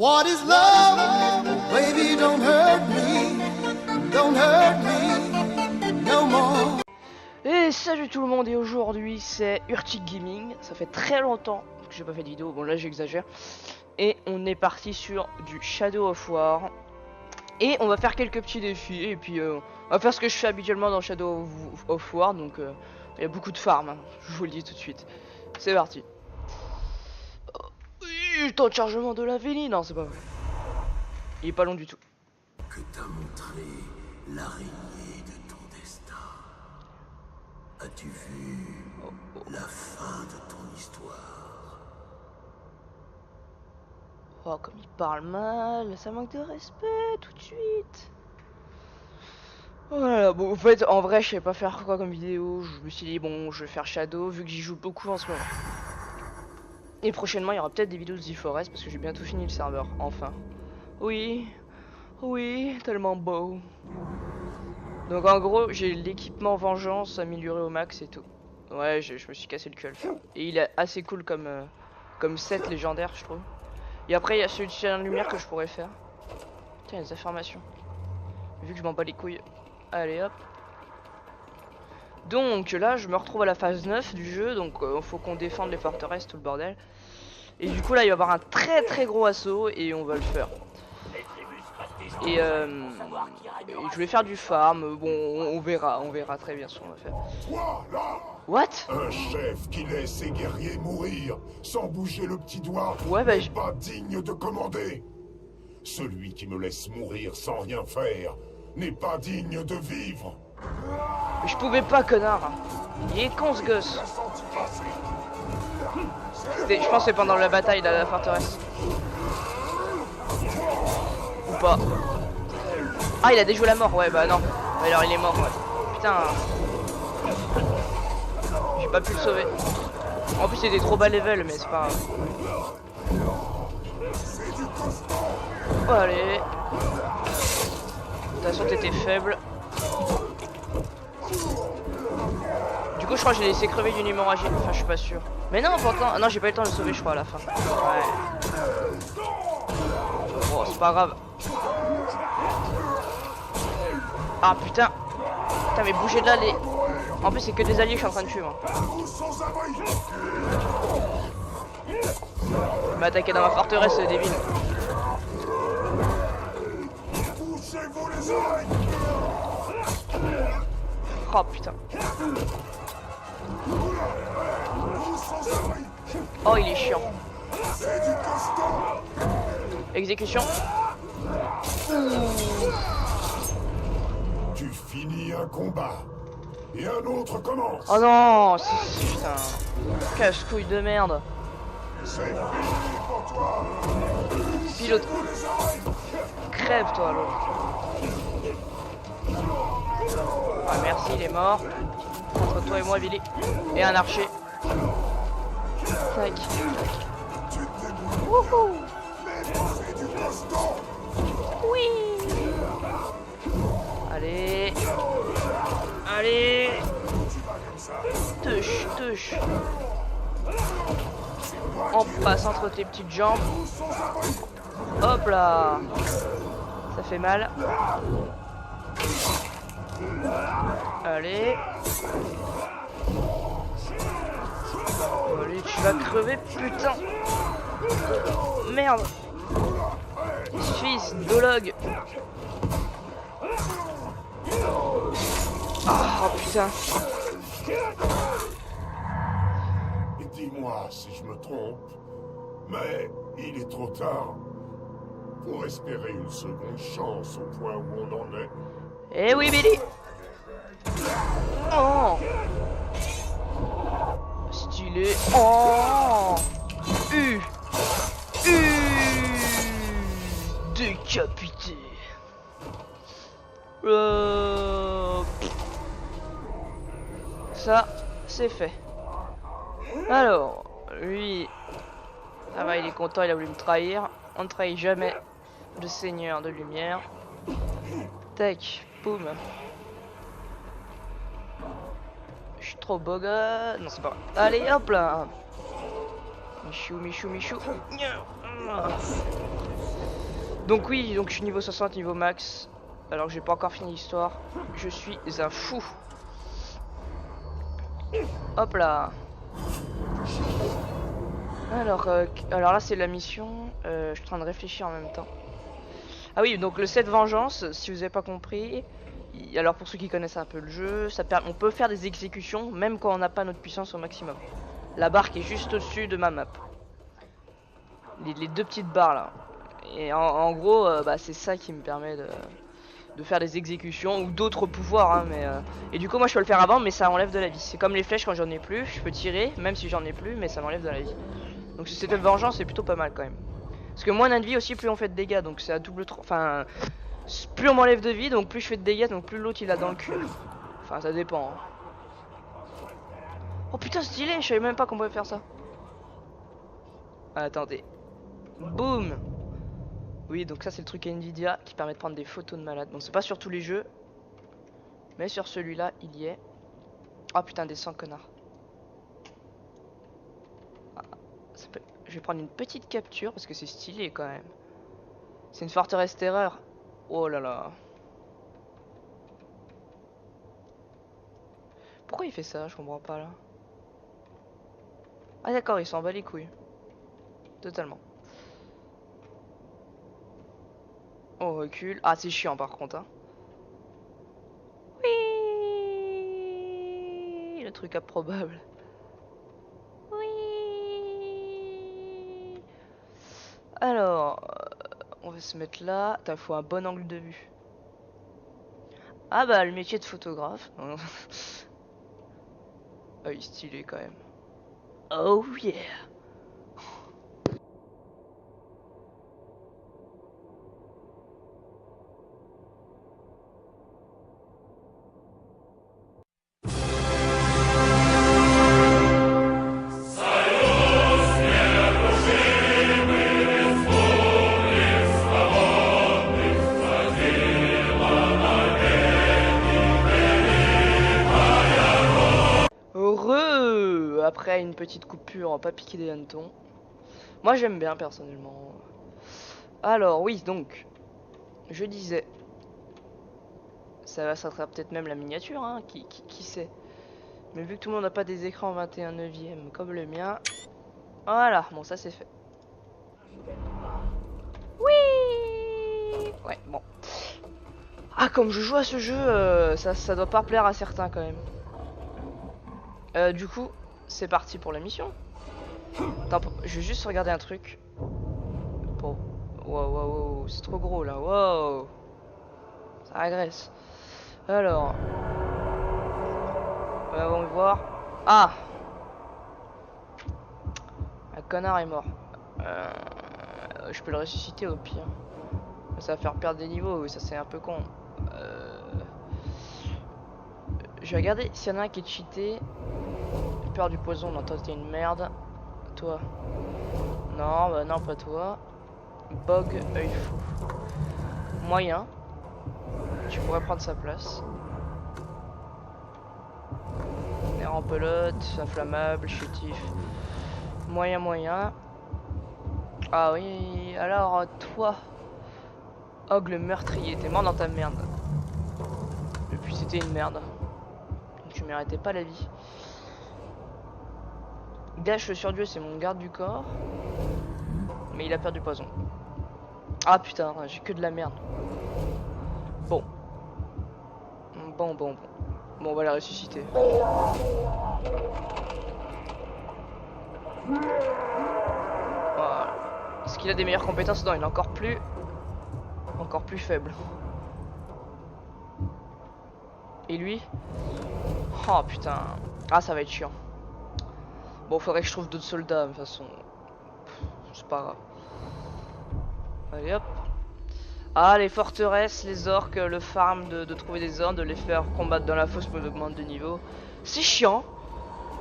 What is love? Baby, don't hurt me no more. Et salut tout le monde, et aujourd'hui c'est Urtic Gaming. Ça fait très longtemps que j'ai pas fait de vidéo, bon là j'exagère. Et on est parti sur du Shadow of War. Et on va faire quelques petits défis, et puis on va faire ce que je fais habituellement dans Shadow of War. Donc il y a beaucoup de farm, hein, je vous le dis tout de suite. C'est parti. Temps de chargement de la Vélie, non c'est pas vrai. Il est pas long du tout. Que t'a montré l'araignée de ton destin? As-tu vu la fin de ton histoire? Oh comme il parle mal, ça manque de respect tout de suite. Voilà, bon en fait en vrai je sais pas faire quoi comme vidéo. Je me suis dit bon je vais faire Shadow vu que j'y joue beaucoup en ce moment. Et prochainement il y aura peut-être des vidéos de The Forest parce que j'ai bientôt fini le serveur, enfin. Oui, oui, tellement beau. Donc en gros j'ai l'équipement vengeance amélioré au max et tout. Ouais je me suis cassé le cul à le faire. Et il est assez cool comme set légendaire je trouve. Et après il y a celui de chien de lumière que je pourrais faire. Putain il y a des informations. Vu que je m'en bats les couilles. Allez hop. Donc là je me retrouve à la phase 9 du jeu. Donc faut qu'on défende les forteresses, tout le bordel. Et du coup là il va y avoir un très gros assaut et on va le faire. Et je vais faire du farm. Bon on verra très bien ce qu'on va faire. Toi, là, What? un chef qui laisse ses guerriers mourir sans bouger le petit doigt Ouais bah n'est pas digne de commander. Celui qui me laisse mourir sans rien faire n'est pas digne de vivre. je pouvais pas connard. Il est con ce gosse. Je pense que c'est pendant la bataille de la forteresse. Ou pas. Ah il a déjoué la mort, ouais bah non. Alors il est mort, ouais. Putain. J'ai pas pu le sauver. En plus il était trop bas level mais c'est pas grave. Oh, allez. De toute façon t'étais faible. Du coup je crois que j'ai laissé crever d'une hémorragie. Enfin je suis pas sûr. Mais non pourtant. Ah non j'ai pas eu le temps de le sauver je crois à la fin. Ouais. Oh c'est pas grave. Ah putain. Putain mais bougez de là les. En plus c'est que des alliés que je suis en train de tuer moi. Il m'a attaqué dans ma forteresse débile. Oh putain. Oh il est chiant. Exécution. Tu finis un combat et un autre commence. Oh non, putain. Casse-couille de merde. C'est fini pour toi. Pilote. Crève toi l'autre. Ah merci il est mort. Entre toi et moi Billy. Et un archer. Tac. Wouhou. Oui. Allez. Allez. Touche. On passe entre tes petites jambes. Hop là. Ça fait mal. Allez. Allez, tu vas crever, putain. Merde. Fils d'ologue. Oh putain. Dis-moi si je me trompe, mais il est trop tard pour espérer une seconde chance au point où on en est. Eh oui, Billy. Oh. Stylé. Oh. Décapité. Ça, c'est fait. Alors, lui, ça va, il est content, il a voulu me trahir. On ne trahit jamais le seigneur de lumière. Tac, boum. Je suis trop beau gars. Non, c'est pas vrai. Allez, hop là. Michou, Michou, Michou. Donc oui, donc je suis niveau 60, niveau max. Alors que j'ai pas encore fini l'histoire. Je suis un fou. Hop là. Alors là c'est la mission. Je suis en train de réfléchir en même temps. Ah oui, donc le set vengeance, si vous avez pas compris. Alors pour ceux qui connaissent un peu le jeu, on peut faire des exécutions même quand on n'a pas notre puissance au maximum. La barre qui est juste au-dessus de ma map. Les deux petites barres là. Et en gros, c'est ça qui me permet de faire des exécutions ou d'autres pouvoirs. Hein, et du coup, moi je peux le faire avant, mais ça enlève de la vie. C'est comme les flèches quand j'en ai plus. Je peux tirer, même si j'en ai plus, mais ça m'enlève de la vie. Donc ce setup vengeance, c'est plutôt pas mal quand même. Parce que moins on a de vie aussi, plus on fait de dégâts. Donc c'est à double. Enfin, plus on m'enlève de vie, donc plus je fais de dégâts, donc plus l'autre il a dans le cul. Enfin, ça dépend. Hein. Oh putain, stylé, je savais même pas qu'on pouvait faire ça. Attendez. Boum. Oui, donc ça c'est le truc Nvidia qui permet de prendre des photos de malades. Donc c'est pas sur tous les jeux, mais sur celui-là il y est. Oh putain, descends connard. Ah, je vais prendre une petite capture parce que c'est stylé quand même. C'est une forteresse terreur. Oh là là. Pourquoi il fait ça? Je comprends pas là. Ah d'accord, il s'en bat les couilles. Totalement. On recule. Ah c'est chiant par contre hein. Oui, le truc improbable. Oui. Alors, on va se mettre là. T'as faut un bon angle de vue. Ah bah le métier de photographe. Ah il est stylé quand même. Oh yeah. Après une petite coupure, pas piquer des hannetons. Moi j'aime bien personnellement. Alors oui, donc je disais, ça sera peut-être même la miniature, hein, qui sait. Mais vu que tout le monde n'a pas des écrans 21/9 comme le mien, voilà, bon ça c'est fait. Oui. Ouais, bon. Ah, comme je joue à ce jeu, ça doit pas plaire à certains quand même. Du coup, c'est parti pour la mission. Attends, je vais juste regarder un truc. Bon. Wow, c'est trop gros là. Wow. Ça agresse. Alors. On va voir. Ah. Un connard est mort. Je peux le ressusciter au pire. Ça va faire perdre des niveaux. Ça c'est un peu con. Je vais regarder s'il y en a un qui est cheaté. Peur du poison, non, toi t'es une merde. Toi. Non, bah non, pas toi. Bog, œil fou. Moyen. Tu pourrais prendre sa place. Nerf en pelote, inflammable, chétif. Moyen. Ah oui, alors toi. Og le meurtrier, t'es mort dans ta merde. Et puis c'était une merde. Donc tu méritais pas la vie. Dash le surdieu, c'est mon garde du corps. Mais il a perdu poison. Ah putain, j'ai que de la merde. Bon, on va la ressusciter. Voilà. Est-ce qu'il a des meilleures compétences? Non, il est encore plus faible. Et lui? Oh putain. Ah, ça va être chiant. Bon, faudrait que je trouve d'autres soldats, de toute façon. C'est pas grave. Allez hop. Ah, les forteresses, les orques, le farm de trouver des ordres, de les faire combattre dans la fosse pour augmenter de niveau. C'est chiant.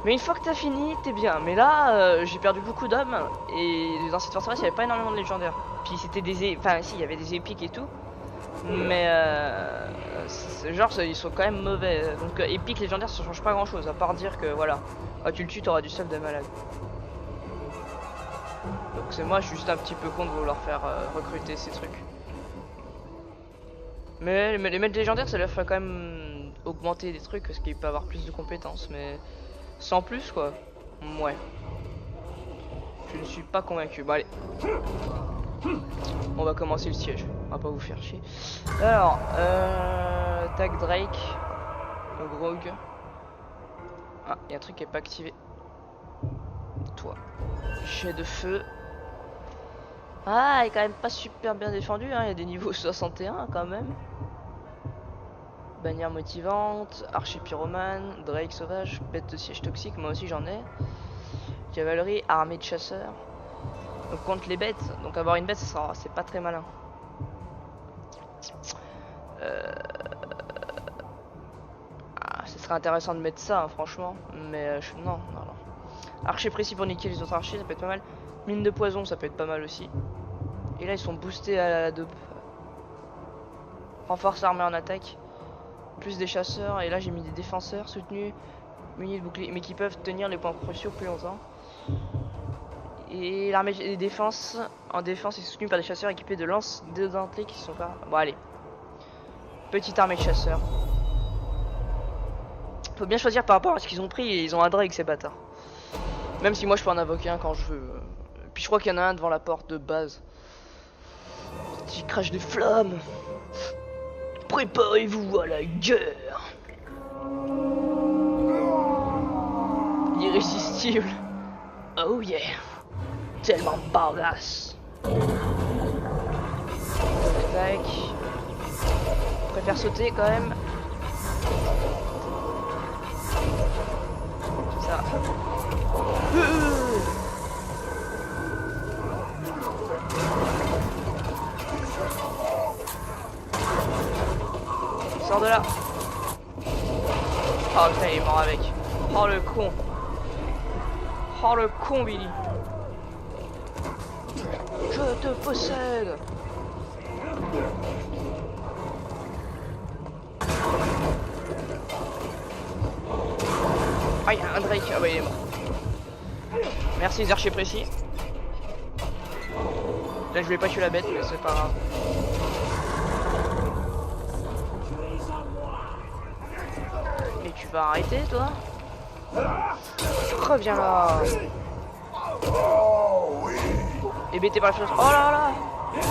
Mais une fois que t'as fini, t'es bien. Mais là, j'ai perdu beaucoup d'hommes. Et dans cette forteresse, il n'y avait pas énormément de légendaires. Puis c'était des... Enfin, si, il y avait des épiques et tout. Mais genre, ils sont quand même mauvais. Donc épique, légendaire, ça change pas grand chose. À part dire que, voilà. Ah, tu le tues, t'auras du stuff de malade. Donc c'est moi, je suis juste un petit peu con de vouloir faire recruter ces trucs. Mais les maîtres légendaires, ça leur fait quand même augmenter des trucs parce qu'ils peuvent avoir plus de compétences, mais sans plus quoi. Ouais. Je ne suis pas convaincu. Bon allez. On va commencer le siège. On va pas vous faire chier. Alors, tag Drake. Le Rogue. Ah, il y a un truc qui est pas activé. Toi. Jet de feu. Ah, il est quand même pas super bien défendu, hein. Il y a des niveaux 61 quand même. Bannière motivante, archer pyromane, Drake sauvage, bête de siège toxique, moi aussi j'en ai. Cavalerie, armée de chasseurs. Donc contre les bêtes, donc avoir une bête c'est pas très malin. Ah, ce serait intéressant de mettre ça, hein, franchement, mais non. Archer précis pour niquer les autres archers, ça peut être pas mal. Mine de poison, ça peut être pas mal aussi. Et là ils sont boostés à la dope. Renforce armée en attaque. Plus des chasseurs, et là j'ai mis des défenseurs soutenus, munis de boucliers, mais qui peuvent tenir les points cruciaux plus longtemps. Et l'armée des défenses, en défense, est soutenue par des chasseurs équipés de lances dentelées qui sont pas... Bon allez. Petite armée de chasseurs. Faut bien choisir par rapport à ce qu'ils ont pris, et ils ont un Drake ces bâtards. Même si moi je peux en invoquer un quand je veux. Puis je crois qu'il y en a un devant la porte de base. Petit crash de flammes. Préparez-vous à la guerre. Irrésistible. Oh yeah. Tellement badass. Tac. Préfère sauter quand même. Ça. Sors de là. Oh putain, il est mort avec. Oh le con. Oh le con Billy. Je te possède. Ah, il y a un Drake. Ah bah il est mort. Merci les archers précis. Là je vais pas tuer la bête mais c'est pas grave. Mais tu vas arrêter toi? Reviens là. Hébété par la flèche. Oh là là.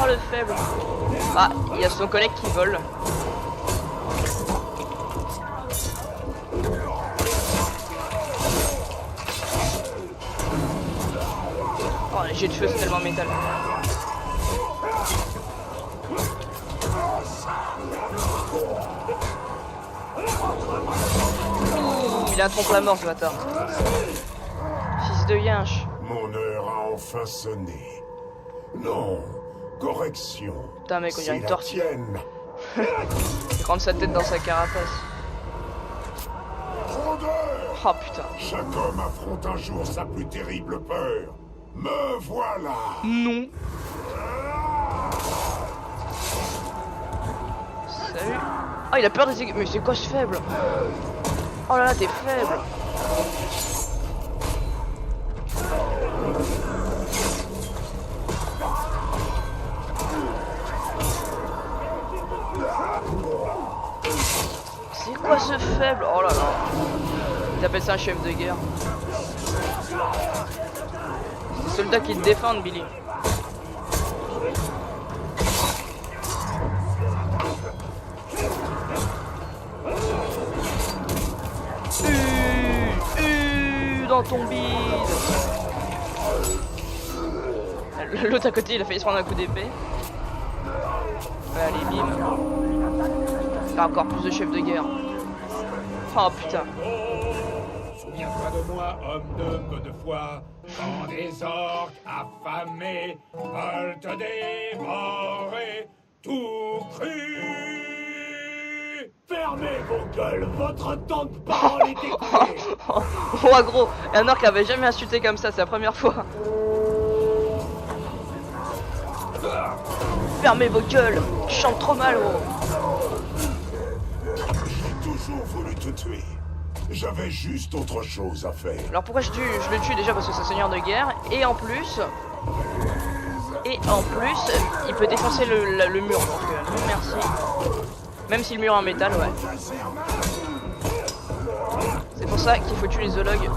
Oh le faible. Ah, il y a son collègue qui vole. Oh, les jets de feu c'est tellement métal. Ouh, il a un trompe la mort ce bâtard. Fils de yinche. Mon heure a enfin sonné. Non, correction. Putain mec, on dirait une tortue. Tienne. Il rentre sa tête dans sa carapace. Grandeur. Oh putain. Chaque homme affronte un jour sa plus terrible peur. Me voilà. Non. Salut. Oh il a peur des aiguilles. Mais c'est quoi ce faible? Oh là là t'es faible. C'est quoi ce faible? Oh là là. Ils appellent ça un chef de guerre. C'est des soldats qui te défendent Billy. Dans ton bide. L'autre à côté il a failli se prendre un coup d'épée. Allez bim. T'as encore plus de chefs de guerre. Oh putain. Souviens-toi de moi, homme de peu de foi, quand des orques affamés veulent te dévorer, tout cru. Fermez vos gueules, votre temps de parole est écoulé. Oh gros, un orc avait jamais insulté comme ça, c'est la première fois. Fermez vos gueules, je chante trop mal gros. J'ai toujours voulu te tuer. J'avais juste autre chose à faire. Alors pourquoi je le tue déjà parce que c'est un seigneur de guerre et en plus Et en plus, il peut défoncer le mur, donc non merci. Même si le mur est en métal, ouais. C'est pour ça qu'il faut tuer les zoologues.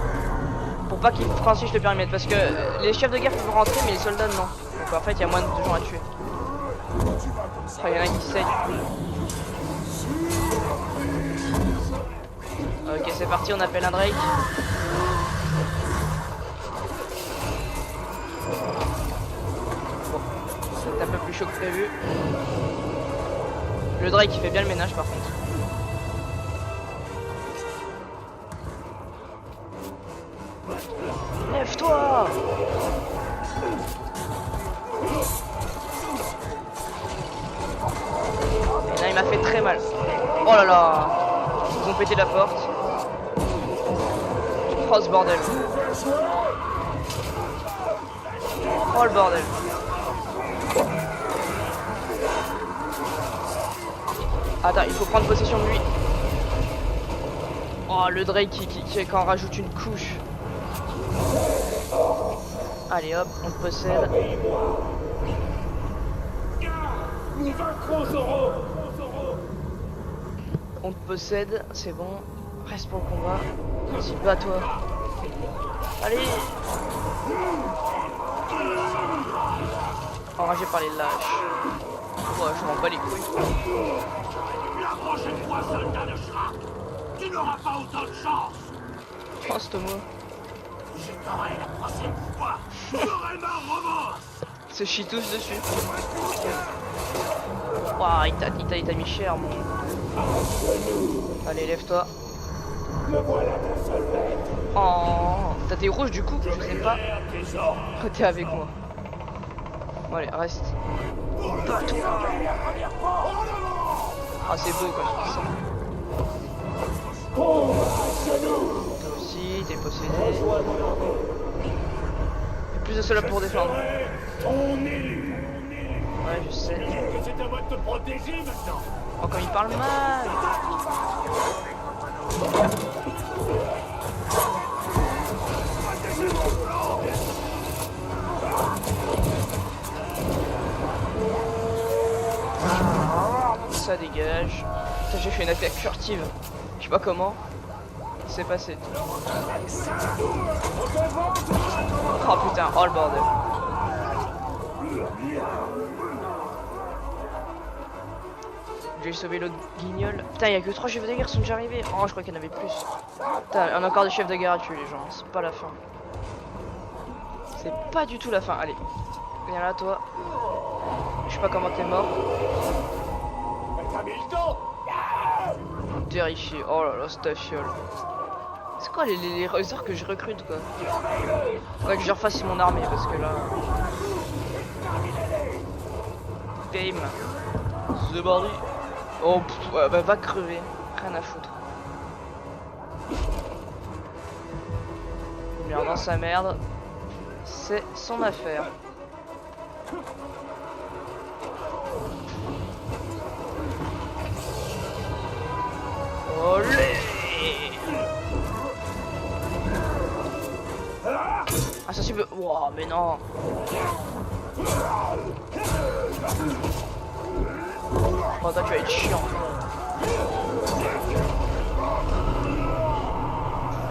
Pour pas qu'ils franchissent le périmètre. Parce que les chefs de guerre peuvent rentrer, mais les soldats non. Donc en fait, il y a moins de gens à tuer. Enfin, il y en a qui saignent. Ok, c'est parti, on appelle un Drake. C'est un peu plus chaud que prévu. Le Drake il fait bien le ménage par contre. Lève-toi! Et là il m'a fait très mal. Oh là là! Ils ont pété la porte. Oh ce bordel. Oh le bordel. Attends, il faut prendre possession de lui. Oh, le Drake qui en rajoute une couche. Allez hop, on te possède. Nous vaincrons Zoro. On te possède, c'est bon. Reste pour le combat. Vas-y, bats-toi. Allez. Enragé par les lâches. Ouais, je m'en bats les couilles. La prochaine fois, soldat de Shrek, tu n'auras pas autant de chance. Oh, ce mot. Je t'aurai la prochaine fois. J'aurai ma revanche. Se chie tous dessus. Ouah, il t'a mis cher, mon. Allez, lève-toi. Oh, t'as tes rouges du coup? Je sais pas. Oh, t'es avec moi. Bon, allez, reste. Bats-toi. Ah, c'est beau quand je dis ça. Toi aussi, t'es possédé. Il y a plus de cela pour défendre. Ouais, je sais. C'est à moi de te protéger maintenant. Oh, quand il parle mal. Ça dégage. J'ai fait une attaque furtive. Je sais pas comment. C'est passé. Oh putain, oh le bordel. J'ai sauvé l'autre guignol. Putain, il y a que 3 chefs de guerre qui sont déjà arrivés. Oh, je crois qu'il y en avait plus. Putain, on a encore des chefs de guerre à tuer les gens. C'est pas la fin. C'est pas du tout la fin. Allez. Viens là, toi. Je sais pas comment t'es mort. Terrifié. Oh là là, cette fiole. C'est quoi les réseaux que je recrute quoi? Faudrait que je refasse mon armée parce que là. Game. The body. Oh pff, ouais, bah va crever. Rien à foutre. Merde dans sa merde. C'est son affaire. Olé! Ah ça c'est... Wow, mais non! Oh toi tu vas être chiant.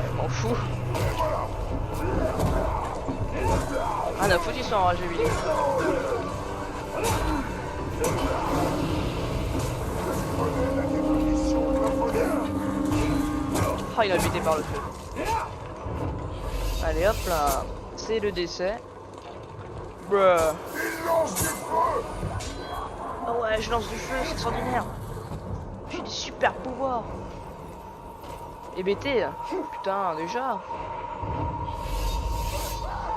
Je m'en fous. Ah la faute ils sont enragés lui. Ah il a buté par le feu. Allez hop là. C'est le décès. Bruh. Ah ouais, je lance du feu, c'est extraordinaire. J'ai des super pouvoirs. Et BT, putain, déjà.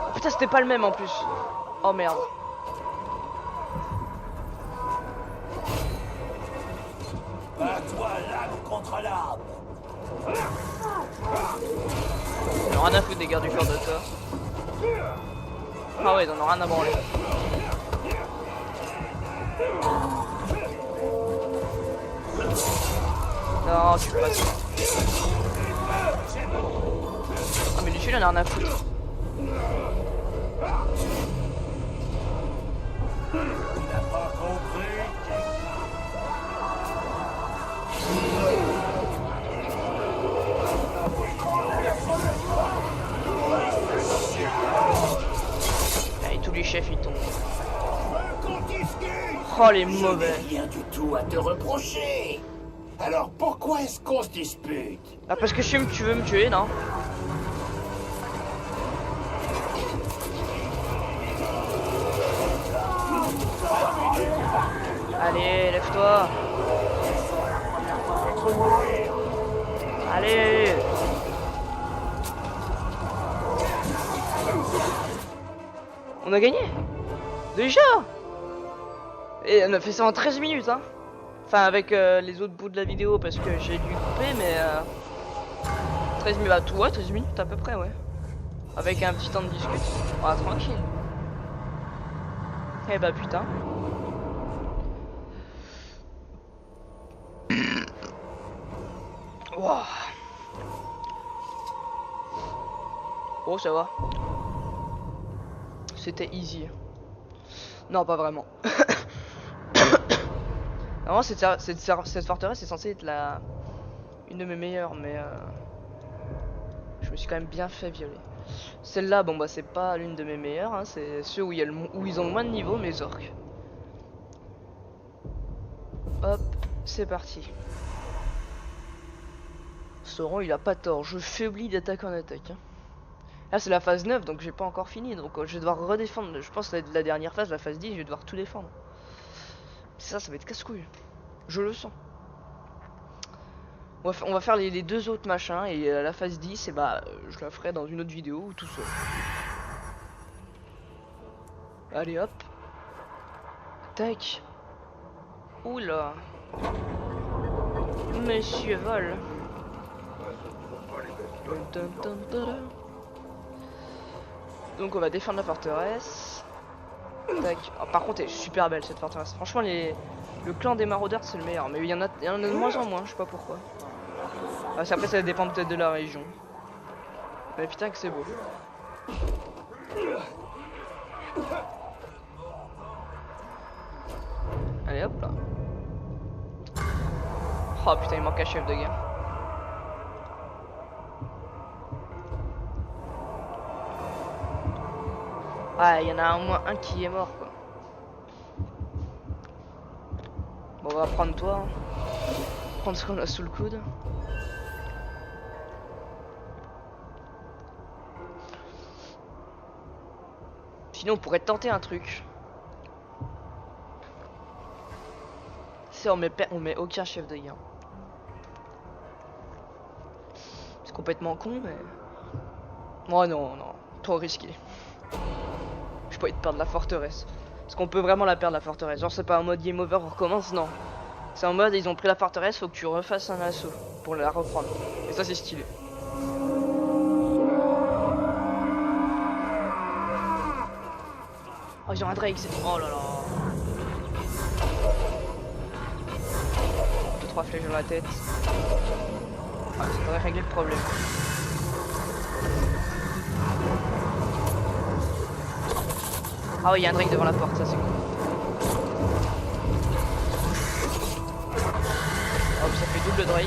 Oh, putain, c'était pas le même en plus. Oh merde. Bats-toi l'arbre contre l'arbre. Ils ont rien à foutre des gardes du corps de toi. Ah ouais, ils en ont rien à branler. Non, tu passes. Ah mais lui il en a rien à foutre. Il n'a pas compris. Allez, tous les chefs ils tombent. Confisqué. Oh les Je n'ai mauvais. rien du tout à te reprocher. Alors pourquoi est-ce qu'on se dispute? Ah parce que tu veux me tuer, non? Allez, lève-toi. Allez. On a gagné. Déjà. Et on a fait ça en 13 minutes, hein. Enfin, avec les autres bouts de la vidéo, parce que j'ai dû couper, mais 13 minutes, bah, tout, ouais, 13 minutes à peu près, ouais. Avec un petit temps de discute. Ah, tranquille. Eh bah, putain. Wow. Oh, ça va. C'était easy. Non, pas vraiment. Normalement, cette forteresse est censée être une de mes meilleures, mais je me suis quand même bien fait violer. Celle-là, bon bah c'est pas l'une de mes meilleures, hein, c'est ceux où, où ils ont moins de niveau, mes orques. Hop, c'est parti. Sauron, il a pas tort, je faiblis d'attaque en attaque. Hein. Là c'est la phase 9, donc j'ai pas encore fini, donc je vais devoir redéfendre. Je pense que la dernière phase, la phase 10, je vais devoir tout défendre. Ça va être casse-couille. Je le sens. On va faire les deux autres machins, et la phase 10, et bah je la ferai dans une autre vidéo ou tout seul. Allez hop. Tac. Oula. Monsieur vol. Donc on va défendre la forteresse. Tac. Oh, par contre elle est super belle cette forteresse. Franchement le clan des maraudeurs c'est le meilleur. Mais il y en a de moins en moins, je sais pas pourquoi. Ah, après ça dépend peut-être de la région. Mais putain que c'est beau. Allez hop là. Oh putain il manque un chef de guerre. Ah il y en a au moins un qui est mort quoi. Bon on va prendre toi. Hein. Prendre ce qu'on a sous le coude. Sinon on pourrait tenter un truc. C'est on met aucun chef de guerre. C'est complètement con mais... Oh non, trop risqué. Je peux pas perdre la forteresse. Est-ce qu'on peut vraiment la perdre la forteresse? Genre c'est pas en mode game over, on recommence, non. C'est en mode ils ont pris la forteresse, faut que tu refasses un assaut pour la reprendre. Et ça c'est stylé. Oh ils ont un Drake, c'est... Oh là là. 2-3 flèches dans la tête. Ah, ça devrait régler le problème. Ah oui, il y a un Drake devant la porte, ça c'est cool. Hop, ça fait double Drake.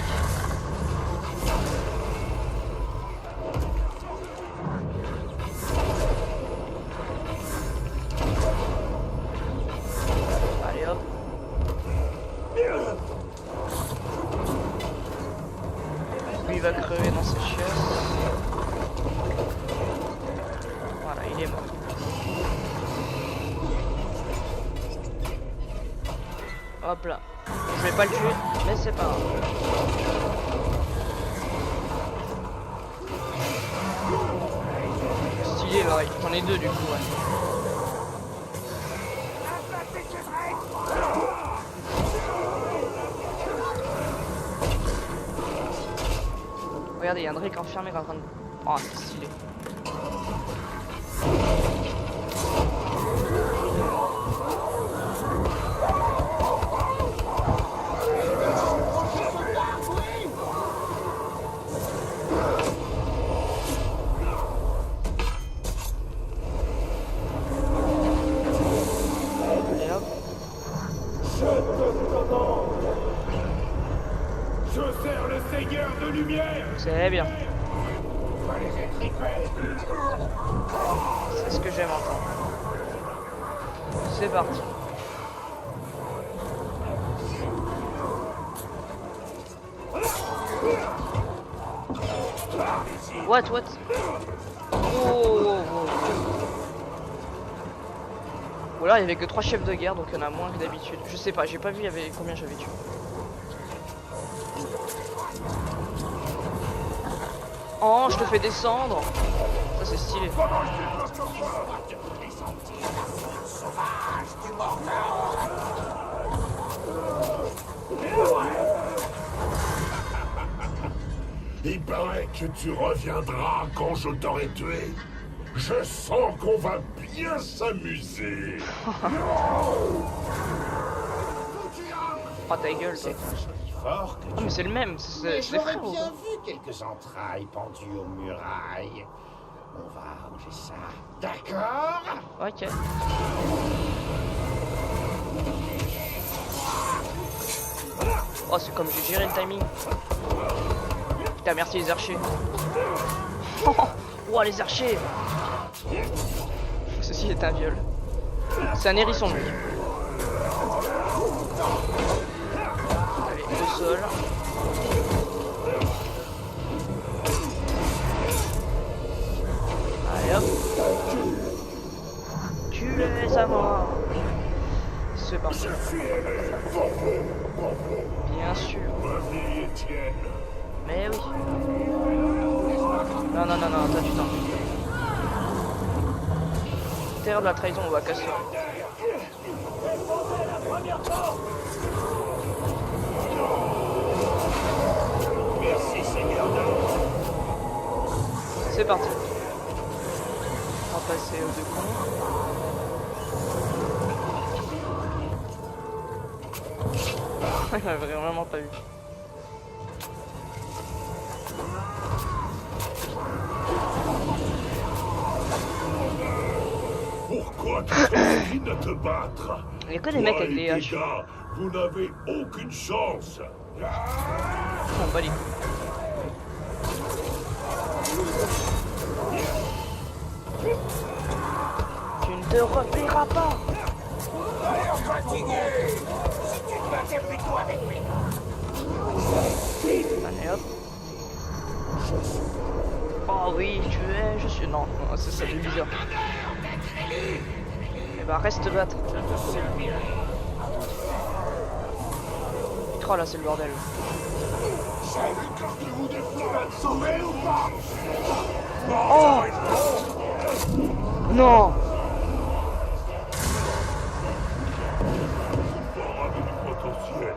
Allez hop. Lui il va crever dans ses chaises. Voilà, il est mort. Hop là. Je vais pas le tuer, mais c'est pas grave. Stylé, ouais. J'en ai deux du coup, ouais. Regardez, il y a un Drake enfermé en train de... Oh, c'est stylé. lumière. C'est bien. On va les étriper. C'est ce que j'aime entendre. C'est parti. What? Oh. Voilà, il y avait que 3 chefs de guerre, donc il y en a moins que d'habitude. Je sais pas, j'ai pas vu il y avait combien j'avais tué. Oh, je te fais descendre. Ça c'est stylé. Il paraît que tu reviendras quand je t'aurai tué. Je sens qu'on va bien s'amuser. Oh ta gueule, t'es. Fort que Oh, mais c'est le même, c'est Mais les j'aurais frères. bien vu quelques entrailles pendues aux murailles. On va arranger ça. D'accord? Ok. Oh, c'est comme j'ai géré le timing. Putain, merci les archers. Oh, les archers. Ceci est un viol. C'est un hérisson, lui. Allez, au sol. Allez hop. Tu es à mort. C'est parti. Bien sûr. Ma vie est tienne. Mais oui. Non, toi tu t'en fous. Terre de la trahison, on va casser. Merci, Seigneur de l'eau. C'est parti. On va passer aux deux cons. Il m'avait vraiment pas vu. Pourquoi tu t'obstines à te battre? Il y a que des mecs avec des Toi et haches. tes gars, vous n'avez aucune chance. On bat les couilles. Tu ne te replieras pas. Allez hop. Oh oui, tu es, je suis... Non, c'est ça, c'est bizarre. Eh bah reste te battre. Oh là, c'est le bordel. Oh non. Fort avait du potentiel.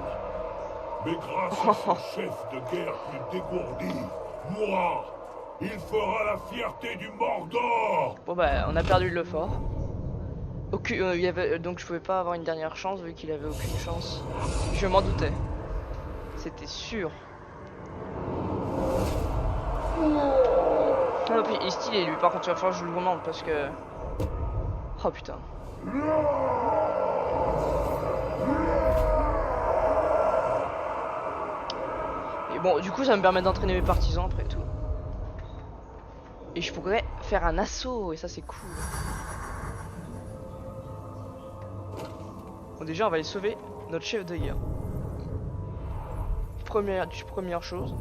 Mais grâce à son chef de guerre plus dégourdi, moi, il fera la fierté du Mordor. Bon bah, on a perdu le fort. Il y avait, donc je pouvais pas avoir une dernière chance vu qu'il avait aucune chance. Je m'en doutais. C'était sûr. Ah, puis il est stylé lui, par contre il va falloir que je le remonte parce que... Oh putain. Et bon, du coup ça me permet d'entraîner mes partisans après tout. Et je pourrais faire un assaut, et ça c'est cool. Bon déjà on va aller sauver notre chef de guerre. Première chose.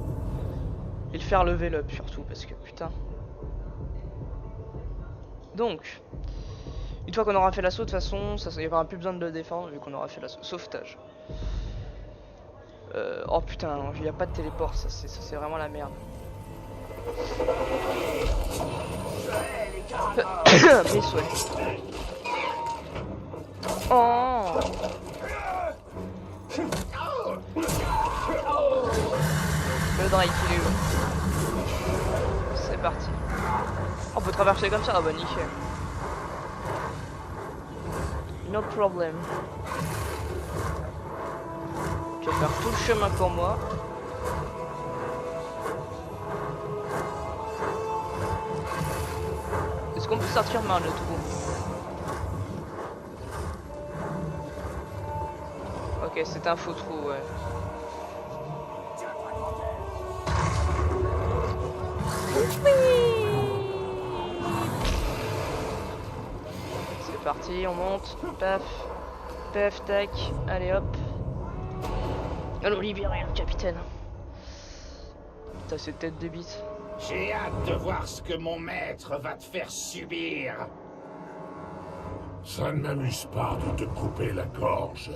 Et le faire level up surtout, parce que putain. Donc, une fois qu'on aura fait l'assaut, de toute façon, il n'y aura plus besoin de le défendre vu qu'on aura fait l'assaut. Sauvetage. Oh putain, il n'y a pas de téléport, ça c'est vraiment la merde. Mes souhaits. Oh. Le Drake il est où? C'est parti. On peut traverser comme ça, ah bah nickel. No problem. Tu vas faire tout le chemin pour moi. Est-ce qu'on peut sortir mal le trou? Ok, c'est un faux trou, ouais. C'est parti, on monte. Paf. Paf, tac. Allez hop. Allons libérer le capitaine. T'as cette tête de bite. J'ai hâte de voir ce que mon maître va te faire subir. Ça ne m'amuse pas de te couper la gorge.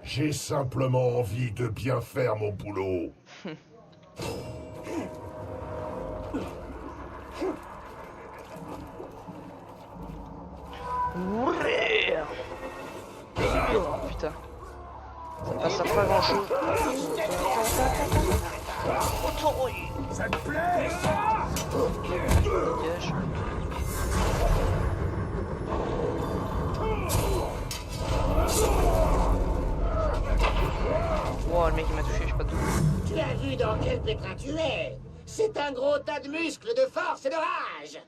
J'ai simplement envie de bien faire mon boulot. Ouais. Oh putain. Ça passe à pas grand chose. Ça te plaît? Dégage. Wow, le mec il m'a touché, je sais pas d'où. Tu as vu dans quel pétrin tu es? C'est un gros tas de muscles, de force et de rage.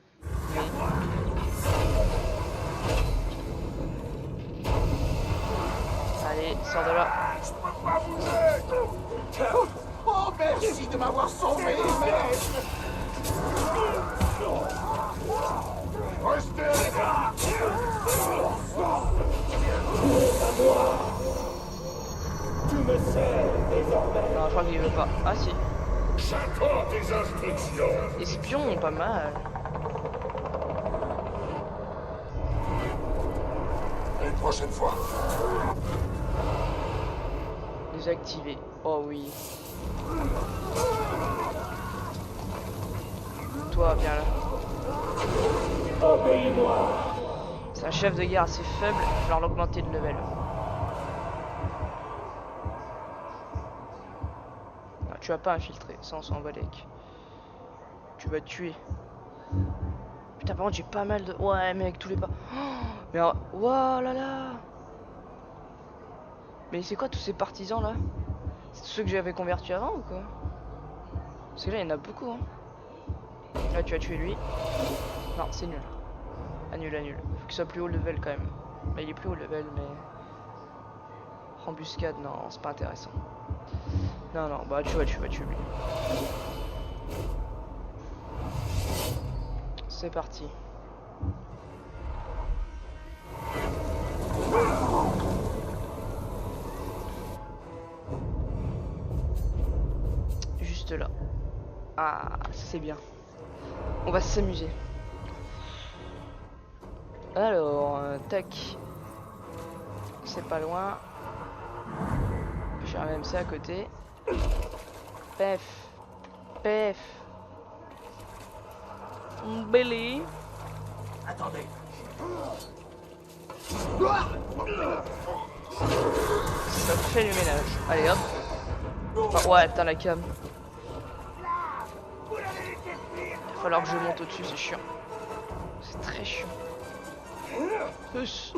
Allez, sors de là. Je peux pas bouger! Oh, merci de m'avoir sauvé, maître! Restez à l'écart! Tu me sais désormais. Non, je crois qu'il veut pas. Ah si. J'attends tes instructions! Espion, pas mal. Une prochaine fois. Désactivé. Oh oui. Toi, viens là. C'est un chef de guerre assez faible, il va falloir l'augmenter de level. Ah, tu vas pas infiltrer, ça on s'en va avec. Tu vas tuer. Putain, par contre j'ai pas mal de... Ouais, mais avec tous les pas... Oh, mais oh là là. Mais c'est quoi tous ces partisans là? C'est tous ceux que j'avais convertis avant ou quoi? Parce que là il y en a beaucoup hein. Là tu vas tuer lui. Non, c'est nul. Annule, annule. Faut qu'il soit plus haut level quand même. Bah, il est plus haut level, mais... Embuscade, non, c'est pas intéressant. Non, non, bah tu vas tuer lui. C'est parti. Juste là. Ah, c'est bien. On va s'amuser. Alors, tac. C'est pas loin. J'ai un MC à côté. Pef. Pef. Belly. Attendez. Ça te fait le ménage. Allez hop. Enfin, ouais, putain la cam. Il va falloir que je monte au-dessus, c'est chiant. C'est très chiant. Touche.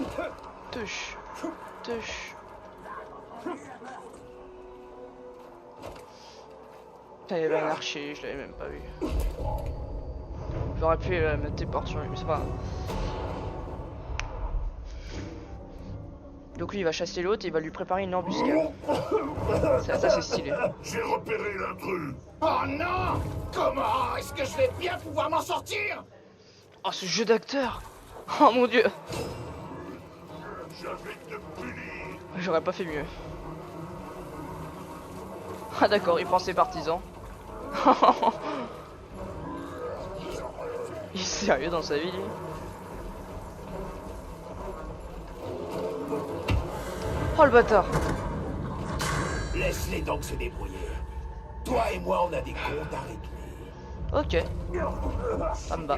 Touche. Touche. Putain, il y avait un archer, je l'avais même pas vu. J'aurais pu mettre des portes sur lui, mais c'est pas grave. Donc lui il va chasser l'autre et il va lui préparer une embuscade. Ça c'est stylé. J'ai repéré l'intrus! Oh non! Comment est-ce que je vais bien pouvoir m'en sortir? Oh ce jeu d'acteur. Oh mon dieu. Je vais te punir! J'aurais pas fait mieux. Ah d'accord, il prend ses partisans. Il est sérieux dans sa vie lui. Oh le bâtard. Laisse-les donc se débrouiller. Toi et moi, on a des comptes à régler. Ok. Ça me va.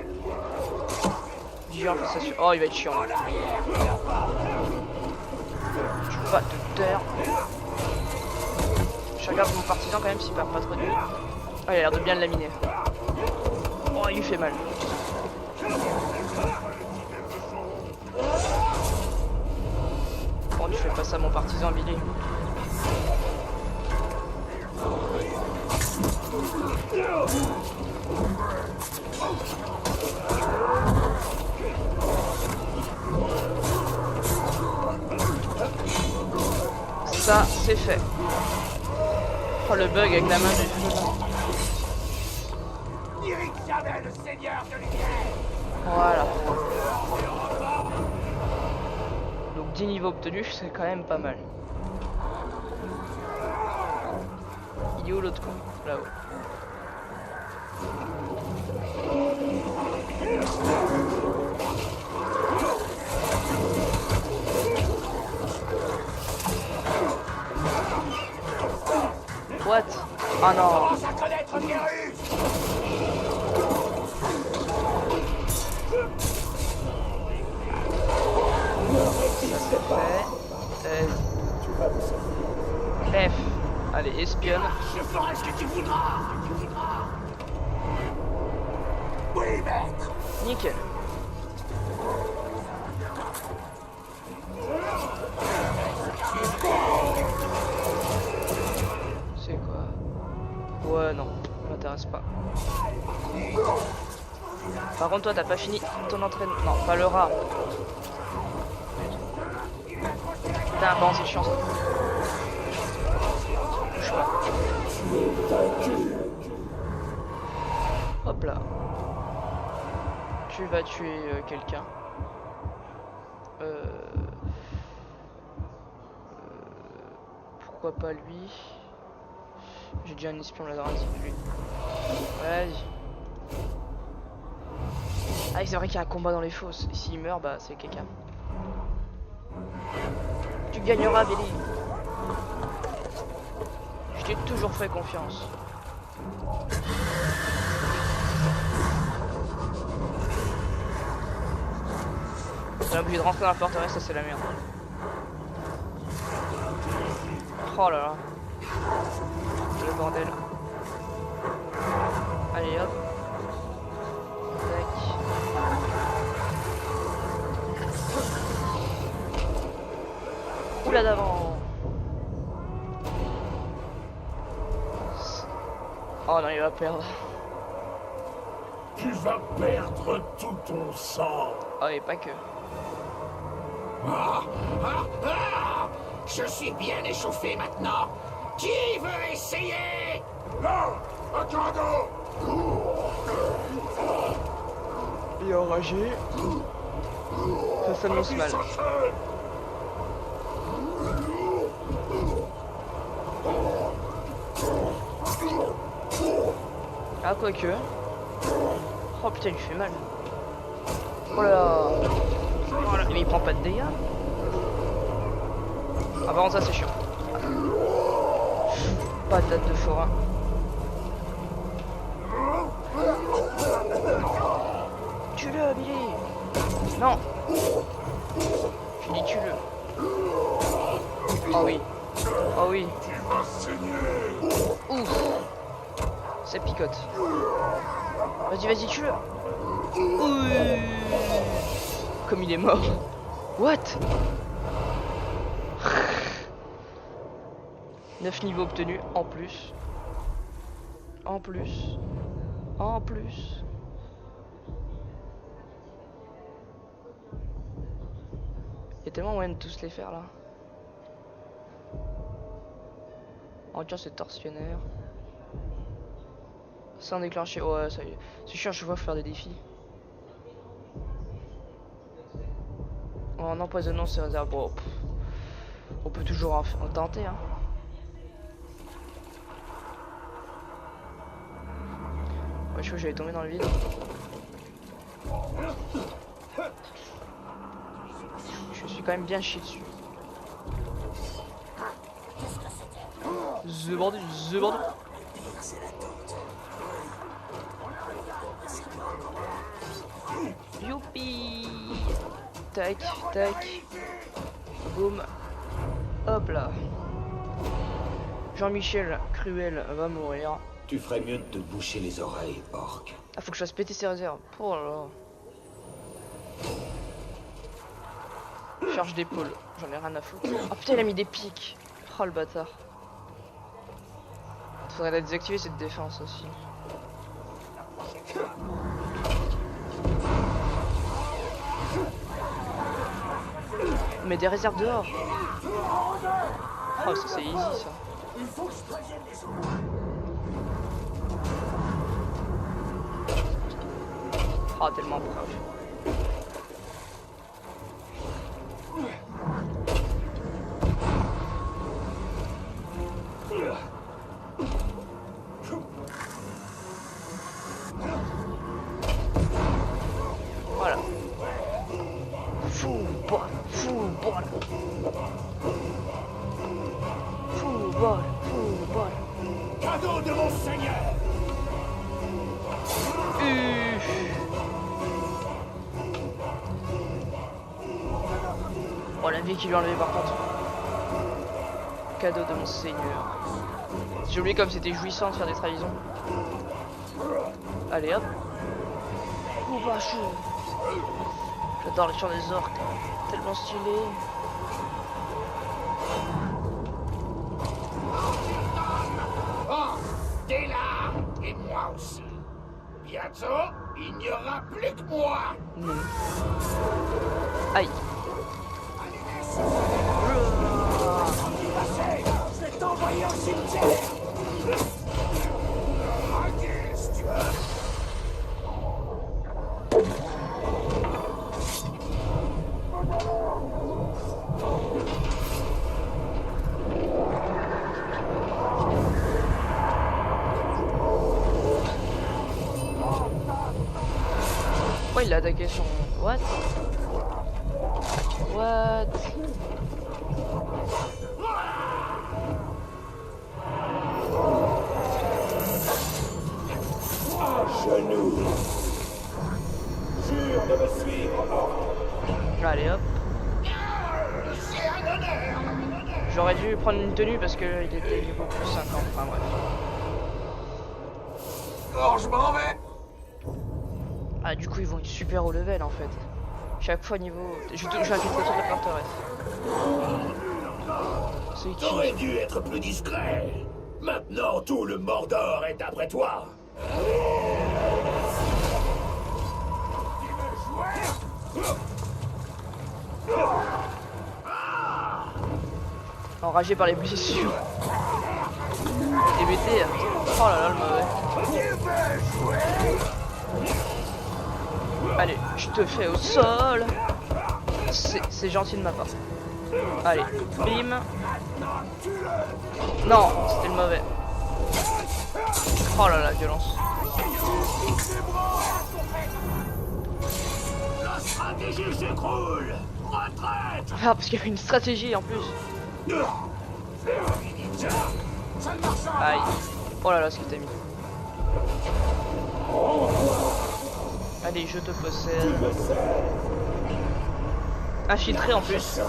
Viens, ça suffit. Oh il va être chiant. Là. Tu vas te taire. Je regarde mon partisan quand même s'il perd pas trop de vie. Ah il a l'air de bien le laminer. Oh il lui fait mal. Oh tu fais pas ça mon partisan Billy. Ça c'est fait. Oh le bug avec la main du feu. N'irrite jamais le seigneur de lumière. Voilà. 10 niveaux obtenus, c'est quand même pas mal. Il est où l'autre con? Là-haut. What? Ah non! Commence à connaître Garus. F. Allez, espionne. Je ferai ce que tu voudras. Oui, maître. Nickel. C'est quoi? Ouais, non, m'intéresse pas. Par contre, toi, t'as pas fini ton entraînement. Non, pas le rat. Putain, bon, c'est chiant ça. Bouge pas. Hop là. Tu vas tuer quelqu'un. Pourquoi pas lui? J'ai déjà un espion là dans lui. Vas-y. Ah, c'est vrai qu'il y a un combat dans les fosses. Et s'il meurt, bah c'est quelqu'un. Tu gagneras, Billy. Je t'ai toujours fait confiance. On a oublié de rentrer dans la forteresse, ça c'est la merde. Oh là là. Le bordel. Allez hop. Tac. Oula d'avant. Oh non, il va perdre. Tu vas perdre tout ton sang. Oh, et pas que. Je suis bien échauffé maintenant. Qui veut essayer? Là, un cadeau. Il est enragé. Ça s'annonce mal. Ah, quoique. Oh putain, il lui fait mal. Oh là là. Oh là, mais il prend pas de dégâts. Ah, par contre, ça c'est chiant. Patate de forain. Tue-le, Billy. Non. Je dis tue-le. Oh oui. Oh oui. Tu vas saigner. Ouf. Ça picote. Vas-y, vas-y, tue-le. Oui. Comme il est mort. What? 9 niveaux obtenus en plus. En plus. En plus. Il y a tellement moyen de tous les faire là. Oh tiens, c'est torsionnaire. Sans déclencher. Ouais, ça y est. C'est chiant, je vois faire des défis. En empoisonnant ses réserves. Bon, on peut toujours en tenter, hein. Ouais, je crois que j'allais tomber dans le vide. Je suis quand même bien chié dessus. The bordel, the bordel. Youpi. Tac, tac. Boum. Hop là. Jean-Michel Cruel va mourir. Tu ferais mieux de te boucher les oreilles, orc. Ah, faut que je fasse péter ses réserves. Oh là là. Charge d'épaule. J'en ai rien à foutre. Oh putain, il a mis des pics. Oh le bâtard. Faudrait la désactiver cette défense aussi. Mais des réserves dehors. Oh, ça c'est easy ça. Oh, tellement proche. Football. Football. Football. Cadeau de mon seigneur. Oh la vie qu'il lui a enlevé par contre. Cadeau de mon seigneur. J'ai oublié comme c'était jouissant de faire des trahisons. Allez hop. Oh bah chaud. J'adore les chants des orques. Tellement stylé. Oh, t'es là. Et moi aussi. Bientôt, il n'y aura plus que moi. Non. Aïe. Je vais t'envoyer au cimetière. Qu'est-ce que tu as? Pourquoi il a attaqué son... What? What? Genoux. Jure de me suivre, Allez hop. J'aurais dû prendre une tenue parce que il était niveau plus 50. Enfin bref. Oh, je m'en vais. Ah du coup ils vont être super haut level en fait. Chaque fois niveau... Je vais infiltrer toute la forteresse. C'est qui? T'aurais dû être plus discret. Maintenant, tout le Mordor est après toi. Enragé par les blessures. DBT. Oh là là le mauvais. Allez, je te fais au sol. C'est gentil de ma part. Allez, bim. Non, c'était le mauvais. Oh là la violence. La stratégie s'écroule. Retraite. Ah parce qu'il y avait une stratégie en plus. Aïe. Oh là là ce que t'as mis. Allez, je te possède. Infiltré en plus.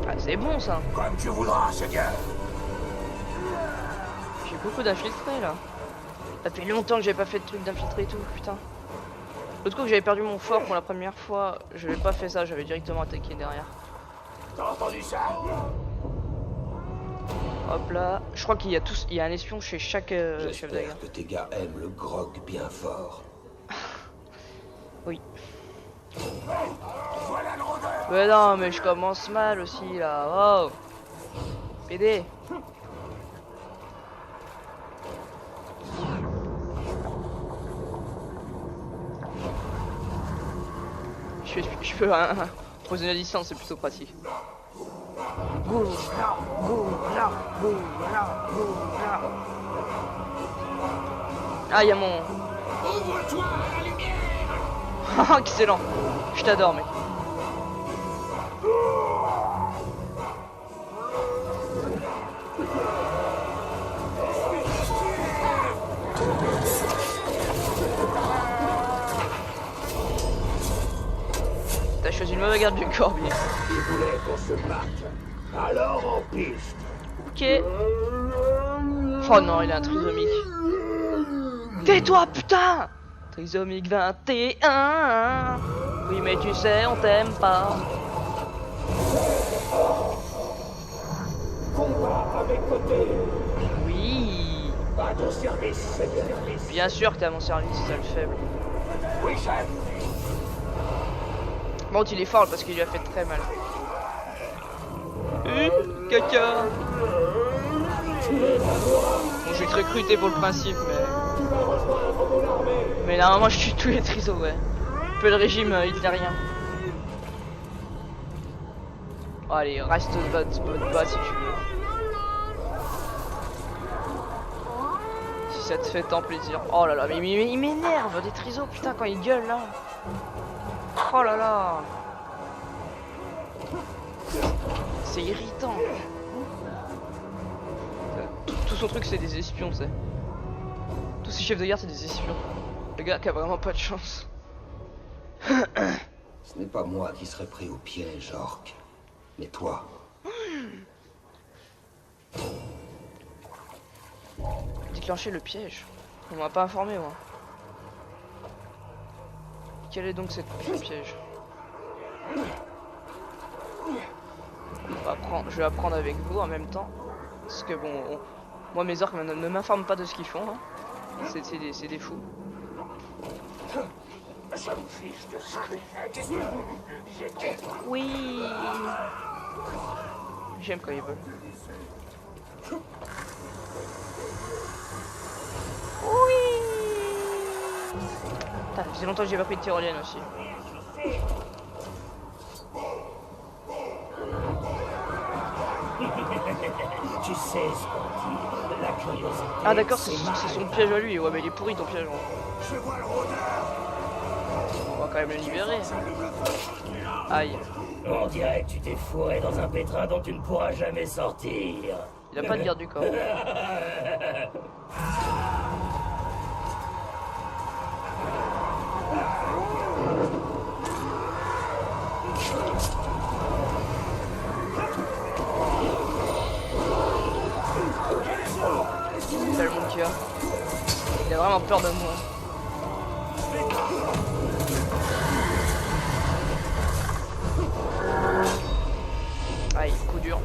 Ah, c'est bon ça. Comme tu voudras, Seigneur. J'ai beaucoup d'infiltrés là. Ça fait longtemps que j'avais pas fait de truc d'infiltré et tout, putain. L'autre coup que j'avais perdu mon fort pour la première fois, j'avais pas fait ça, j'avais directement attaqué derrière. T'as entendu ça? Hop là, je crois qu'il y a tous, il y a un espion chez chaque chef de guerre. J'espère que tes gars aiment le grog bien fort. Oui. Voilà le rôdeur. Mais non, mais je commence mal aussi là. Oh. PD. Je peux poser à distance, c'est plutôt pratique. Ah, il y a mon... Ouvre-toi à la lumière. Excellent. Je t'adore, mec. T'as choisi une mauvaise garde du corbier. Il voulait qu'on se batte. Alors en piste. Ok. Oh non, il est un trisomique. Tais-toi, putain! Trisomique 21. Oui, mais tu sais, on t'aime pas. Combat à mes côtés. Oui. À ton service, Seigneur. Bien sûr que t'es à mon service, sale faible. Oui, chef. Bon, il est fort parce qu'il lui a fait très mal. Caca. Bon, je vais te recruter pour le principe, mais normalement je tue tous les trisos, ouais. Un peu le régime hitlérien. Oh, allez, reste votre bas si tu veux. Si ça te fait tant plaisir. Oh là là, mais il m'énerve des trisos, putain, quand il gueule là. Oh là là. C'est irritant. Tout son truc c'est des espions, tu sais. Tous ces chefs de guerre c'est des espions. Le gars qui a vraiment pas de chance. Ce n'est pas moi qui serais pris au piège, Orc, mais toi. Déclencher le piège. On m'a pas informé moi. Quel est donc ce piège? Je vais apprendre avec vous en même temps. Parce que bon, moi mes orques ne m'informent pas de ce qu'ils font. Hein. C'est des fous. Oui. J'aime quand ils veulent. Oui. Putain, ça faisait longtemps que j'ai pas pris de tyrolienne aussi. Tu sais ce qu'on dit, la curiosité. Ah d'accord, c'est son piège à lui. Ouais mais il est pourri ton piège. Hein. Je vois le rôdeur. On va quand même le libérer. Aïe. On dirait que tu t'es fourré dans un pétrin dont tu ne pourras jamais sortir. Il a pas de garde du corps. Tellement qu'il a. Il a vraiment peur de moi. Aïe, coup dur.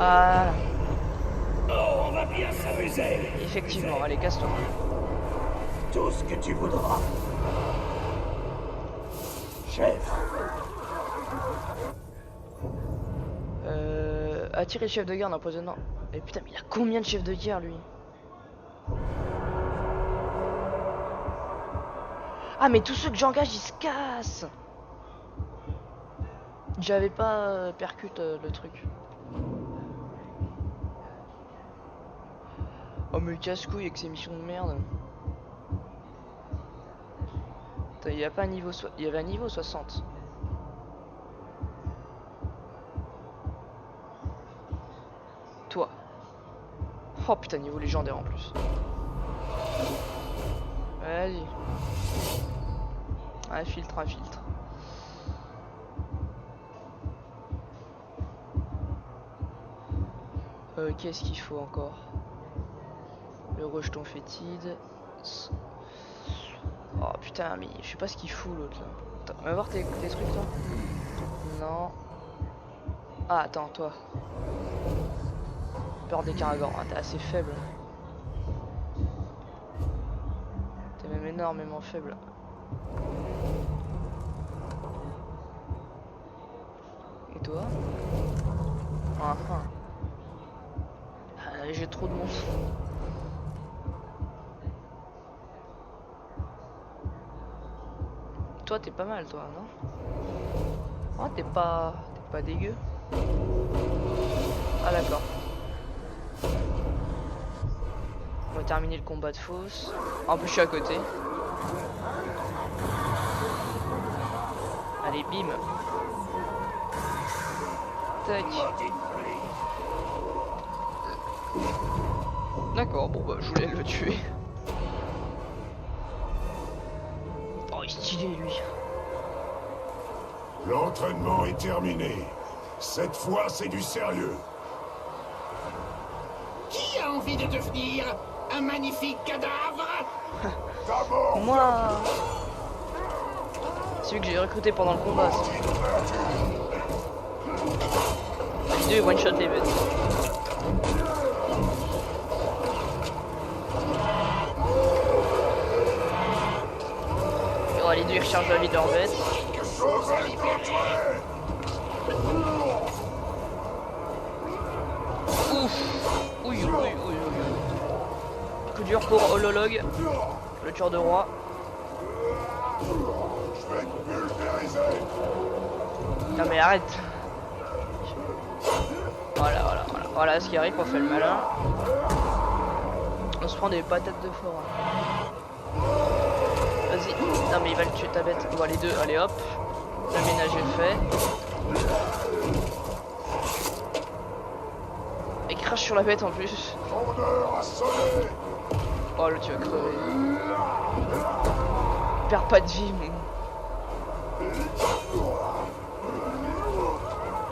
Ah, Oh, on va bien s'amuser. effectivement, allez, casse-toi. Tout ce que tu voudras. Chef. Attirer le chef de guerre en empoisonnant. Et putain, mais il a combien de chefs de guerre lui? Ah, mais tous ceux que j'engage ils se cassent. J'avais pas percute le truc. Oh mais casse-couille avec ces missions de merde. Attends, il y a pas un niveau il y avait un niveau 60. Toi. Oh putain, niveau légendaire en plus. Vas-y. Un filtre, un filtre. Qu'est-ce qu'il faut encore? Le rejeton fétide. Oh putain, mais je sais pas ce qu'il fout l'autre là. Attends, on va voir tes trucs toi. Non. Ah attends, toi. Peur des caragors, ah, t'es assez faible. T'es même énormément faible. Et toi? Enfin. Ah, j'ai trop de monstres. Toi t'es pas mal toi, non? Oh t'es pas dégueu. Ah d'accord. On va terminer le combat de fosse. En plus je suis à côté. Allez bim. Tac. D'accord, bon bah je voulais le tuer. Oh il est stylé lui. L'entraînement est terminé. Cette fois, c'est du sérieux. Qui a envie de devenir un magnifique cadavre? Moi. Celui que j'ai recruté pendant le combat. La vidéo est one shot les bêtes. Oh, les deux ils rechargent la vie de leur bête. Ouf. Oui, oui. Coup dur pour Holologue, le tueur de roi. Non mais arrête. Voilà ce qui arrive, on fait le malin. On se prend des patates de fort. Vas-y. Non mais il va le tuer ta bête. Bon les deux, allez hop. Le ménage est fait. Il crache sur la bête en plus. Oh là tu vas crever. Il perd pas de vie mais...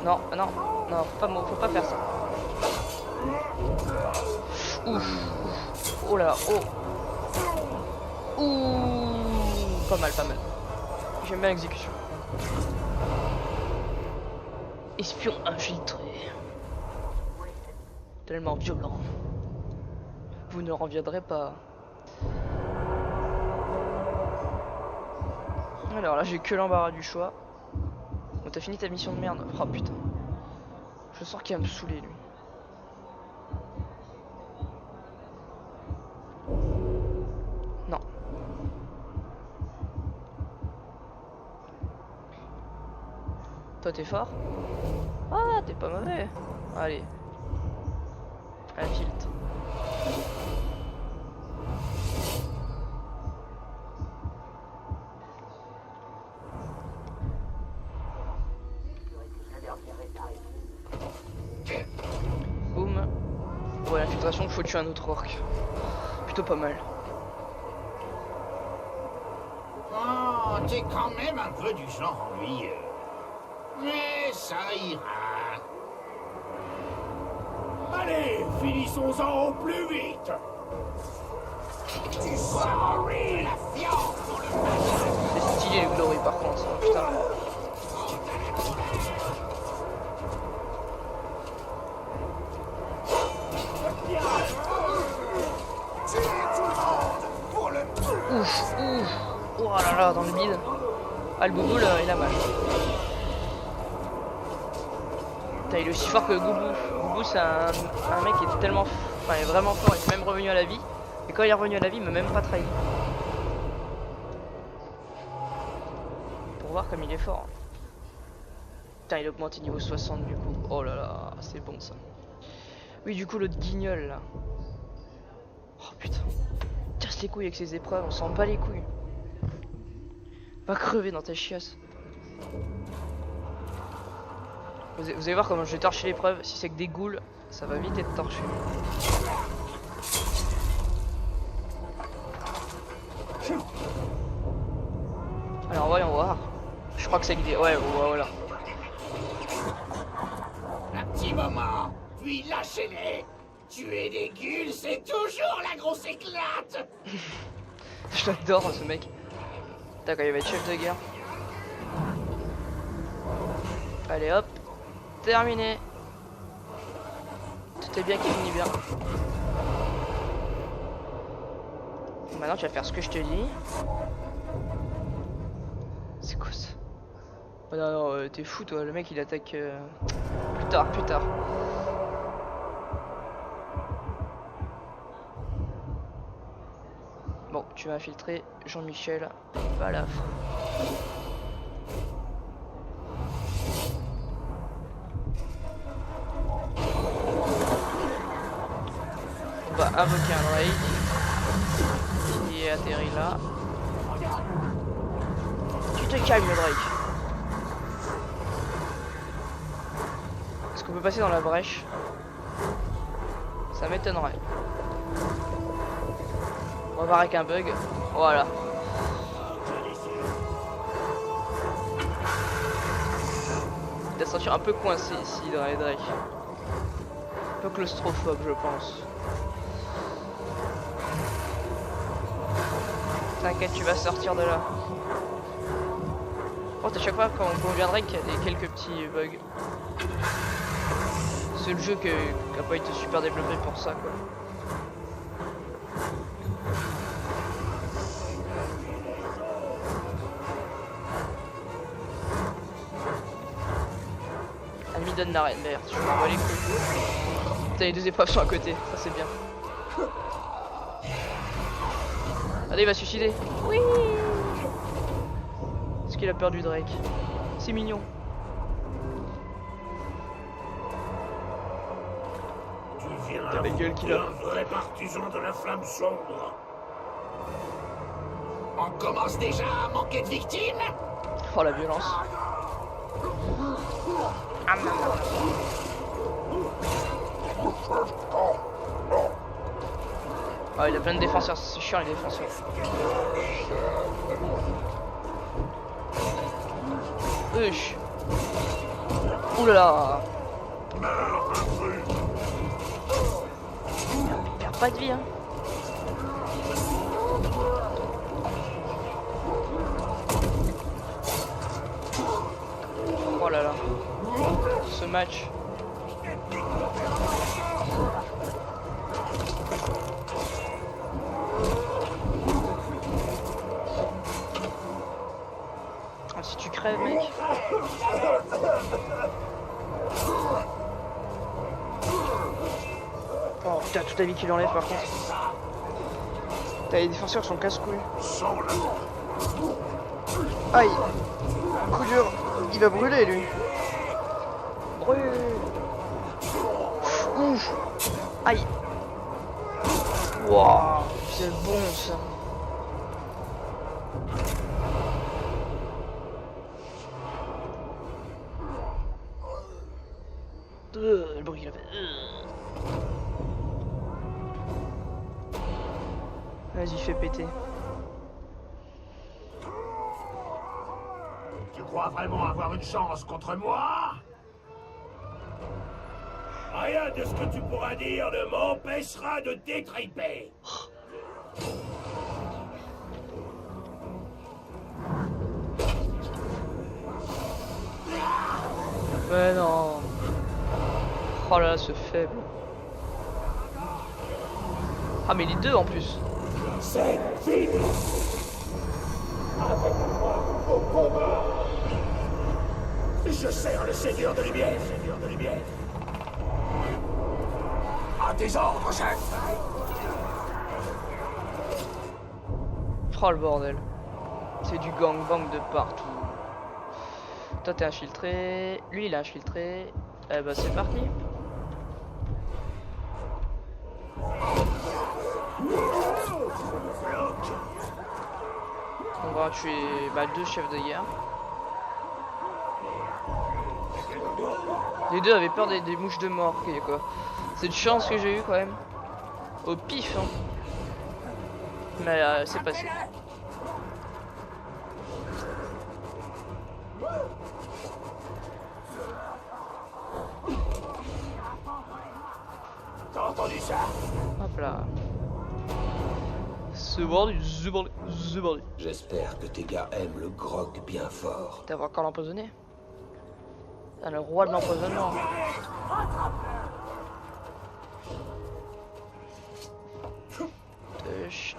Non, faut pas faire ça. Ouf. Oh là là, oh. Ouh. Pas mal. J'aime bien l'exécution. Espion infiltré. Tellement violent. Vous ne reviendrez pas. Alors là j'ai que l'embarras du choix. Bon t'as fini ta mission de merde. Oh putain. Je sens qu'il va me saouler lui. Non. Toi t'es fort? Ah t'es pas mauvais. Allez. Infiltre. Boum. Ouais, l'infiltration, faut tuer un autre orc. Plutôt pas mal. Oh, t'es quand même un peu du genre ennuyeux. Mais ça ira. Allez, finissons-en au plus vite. Tu sens la fiance dans le... C'est stylé le glory par contre, putain. Ouf. Oh là là, dans le bide. Ah le Bouboule, il a mal. Putain, il est aussi fort que Goubou. Goubou c'est un mec qui est tellement... Enfin, il est vraiment fort, il est même revenu à la vie. Et quand il est revenu à la vie, il m'a même pas trahi. Pour voir comme il est fort. Putain, il a augmenté niveau 60 du coup. Oh là là, c'est bon ça. Oui, du coup, l'autre guignol là. Oh putain. Casse les couilles avec ses épreuves, on s'en bat les couilles. Va crever dans ta chiasse. Vous allez voir comment je vais torcher l'épreuve. Si c'est que des ghouls, ça va vite être torché. Alors voyons voir. Je crois que c'est que des... Ouais, voilà. Un petit moment, puis lâchez-les. Tuer des ghouls, c'est toujours la grosse éclate. Je l'adore ce mec. Putain, quand il va être chef de guerre. Allez hop. Terminé. Tout est bien qui finit bien. Maintenant tu vas faire ce que je te dis. C'est quoi ça? Oh non, t'es fou toi, le mec il attaque plus tard. Bon, tu vas infiltrer Jean-Michel Balafre. On va invoquer un Drake qui est atterri là. Tu te calmes le Drake. Est-ce qu'on peut passer dans la brèche? Ça m'étonnerait. On va voir avec un bug. Voilà. Il doit se sentir un peu coincé ici dans les Drake. Un peu claustrophobe je pense. T'inquiète, tu vas sortir de là. Bon, à chaque fois quand on convient Drake, il y a quelques petits bugs. C'est le jeu qui n'a pas été super développé pour ça quoi. Elle me donne l'arène d'ailleurs, je m'envoie les couilles. Putain, les deux épreuves sont à côté, ça c'est bien. Allez, il va se suicider. Oui. Est-ce qu'il a peur du Drake? C'est mignon. Tu viens T'as la gueule qu'il a. un vrai partisan de la flamme sombre. On commence déjà à manquer de victimes. Oh la violence. Ah, non, non. Ah, il a plein de défenseurs, c'est chiant les défenseurs. Uch. Ouh là là. Il perd pas de vie hein. Oh là là. Ce match. Ah, si tu crèves mec. Oh putain, toute la vie qu'il enlève par contre. T'as les défenseurs qui sont casse-couilles. Aïe. Coup dur. Il va brûler lui. Brûle. Ouf. Aïe. Wouah. C'est bon ça. Le bruit qu'il a fait. Vas-y, fais péter. Tu crois vraiment avoir une chance contre moi? Rien de ce que tu pourras dire ne m'empêchera de t'étriper. Mais non. Oh là là, ce faible. Ah mais les deux en plus. C'est fini. Avec moi au combat. Je sers le Seigneur de lumière. Seigneur de lumière. À tes ordres, chef. Oh le bordel. C'est du gangbang de partout. Toi t'es infiltré. Lui il est infiltré. Eh bah c'est parti. On va tuer deux chefs de guerre. Les deux avaient peur des mouches de mort, quoi. C'est une chance que j'ai eu quand même. Au pif, hein. Mais c'est passé. T'as entendu ça? Hop là. C'est bon, zubordu. J'espère que tes gars aiment le grog bien fort. T'as encore l'empoisonné? Ah, le roi de l'empoisonnement.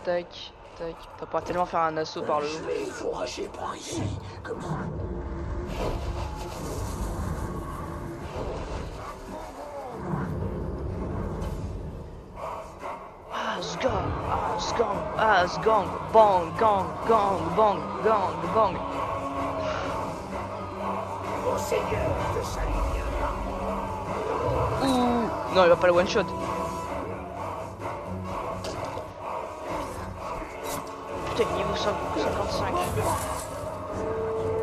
Tac, tac. T'as pas tellement faire un assaut par le haut. Je vais fourrager par ici, comme ça. Asgang, bang, gang, gang, bang, gang, bang. Mon Seigneur te salue bien. Ouh. Non, il va pas le one shot. Putain, niveau 55.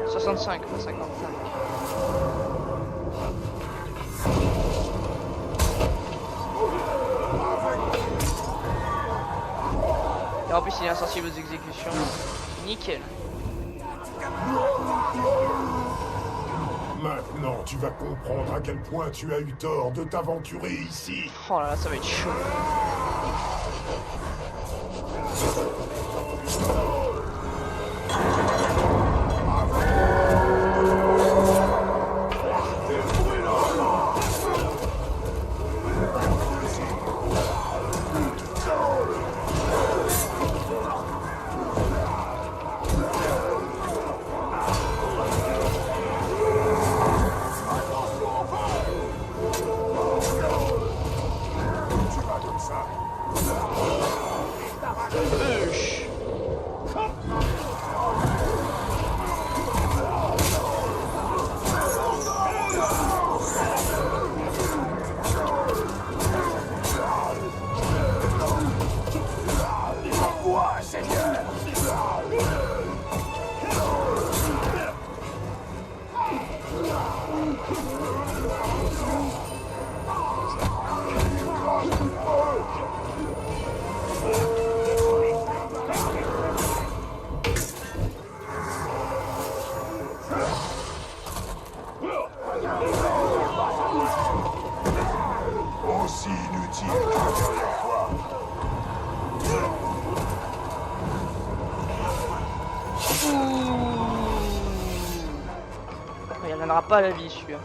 65, pas 55. Et en plus, il est insensible aux exécutions. Nickel. Maintenant, tu vas comprendre à quel point tu as eu tort de t'aventurer ici. Oh là là, ça va être chaud. Tu vas comme ça. gagnera pas la vie celui-là.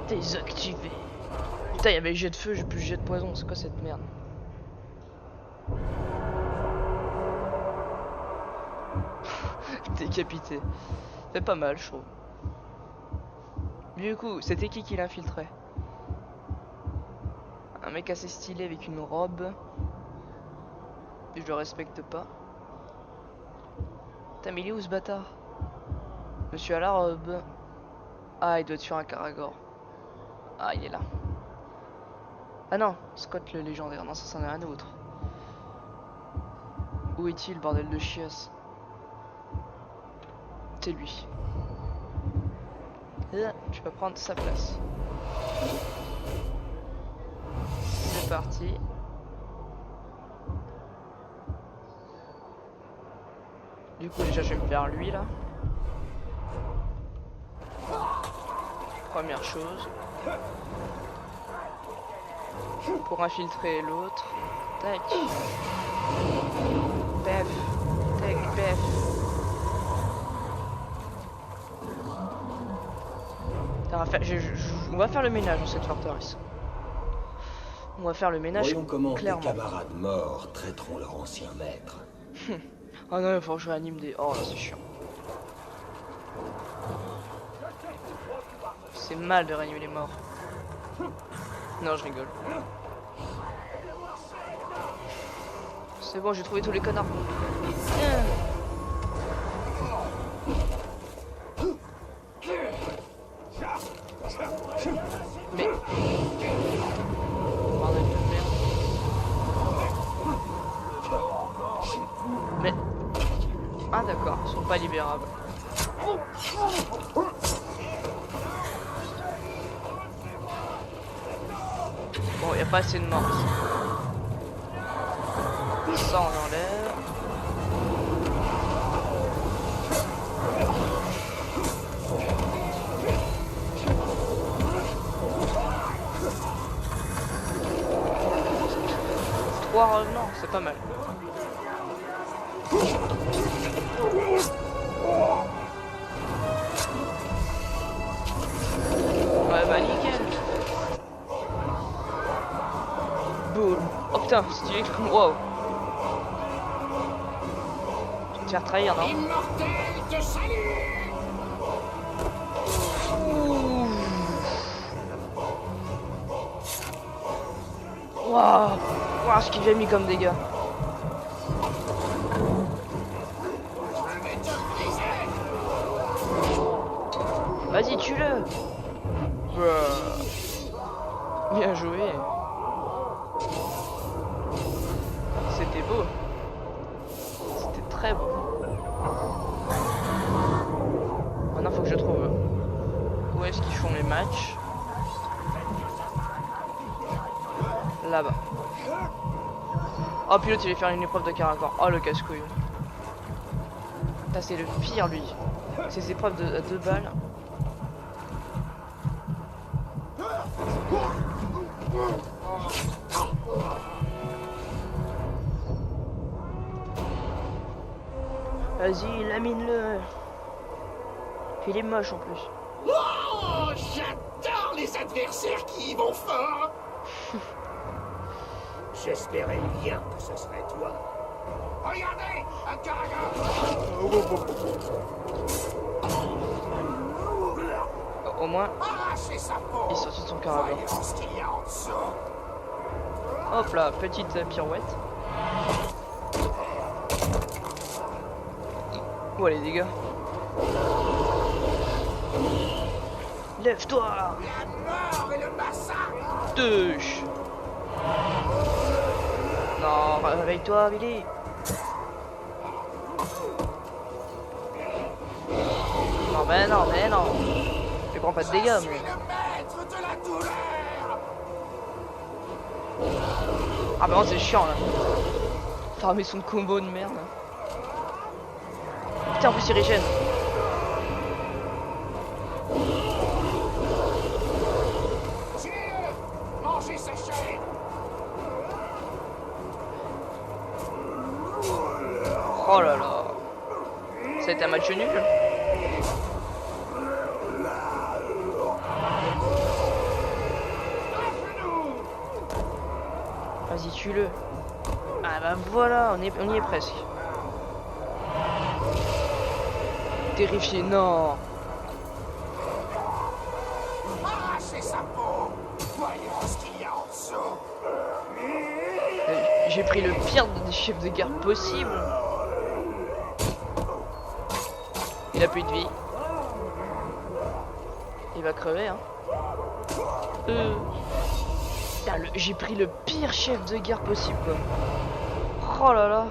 Désactivé. Putain, il y avait le jet de feu, j'ai plus le jet de poison. C'est quoi cette merde? Décapité. C'est pas mal, je trouve. Du coup, c'était qui l'infiltrait? Un mec assez stylé avec une robe. Je le respecte pas. Putain, mais il est où ce bâtard? Monsieur à la robe. Ah, il doit être sur un Karagor. Ah, il est là. Ah non, Scott le légendaire. Non, ça c'en est un autre. Où est-il, bordel de chiasse? C'est lui. Je peux prendre sa place. C'est parti. Du coup déjà je vais me faire lui là. Première chose. Pour infiltrer l'autre. Tac. Bef. Tac, bef. On va faire le ménage dans cette forteresse. On va faire le ménage. Voyons comment clairement. tes camarades morts traiteront leur ancien maître. Oh non, il faut que je réanime des... Oh là, c'est chiant. C'est mal de réanimer les morts. Non, je rigole. C'est bon, j'ai trouvé tous les connards. Mais... Bordel de merde. Mais... Ah d'accord, ils sont pas libérables. Bon, y a pas assez de morts. Ça on enlève. Trois revenants, c'est pas mal. Ouais bah nickel. Boum. Oh putain, stylé. Wow. Tu vas te faire trahir, non? Immortel te salue! Waouh. Waouh, ce qu'il a mis comme dégâts. Vas-y, tue-le. Bien joué. C'était beau. C'était très beau. Maintenant, faut que je trouve où est-ce qu'ils font les matchs. Là-bas. Oh, puis l'autre, il va faire une épreuve de Karagor. Oh, le casse-couille. Ça, c'est le pire, lui. Ces épreuves à 2 balles. Vas-y, lamine-le. Puis il est moche en plus. Oh, j'adore les adversaires qui y vont fort. J'espérais bien que ce serait toi. Regardez, un Karagor. Au moins, Arrachez sa peau. il est sorti de son Karagor. Voyons ce qu'il y a en dessous. Hop là, petite pirouette. Oh les dégâts. Lève-toi. La mort et le massacre. Touche. Non, réveille-toi, Billy. Non, mais non, mais non. Je prends pas de dégâts, Je suis mais... le maître de la douleur. Ah bah non, c'est chiant là. Farmer son combo de merde. Putain, en plus il régène. Tuez-le. Mangez sa chair. Oh là là. Ça a été un match nul. Vas-y, tue-le. Ah bah voilà, on y est presque. Terrifié, non. Arrachez sa peau. Voyons ce qu'il y a en dessous. J'ai pris le pire des chefs de guerre possible. Il a plus de vie. Il va crever, hein. Putain, j'ai pris le pire chef de guerre possible, quoi. Oh là là.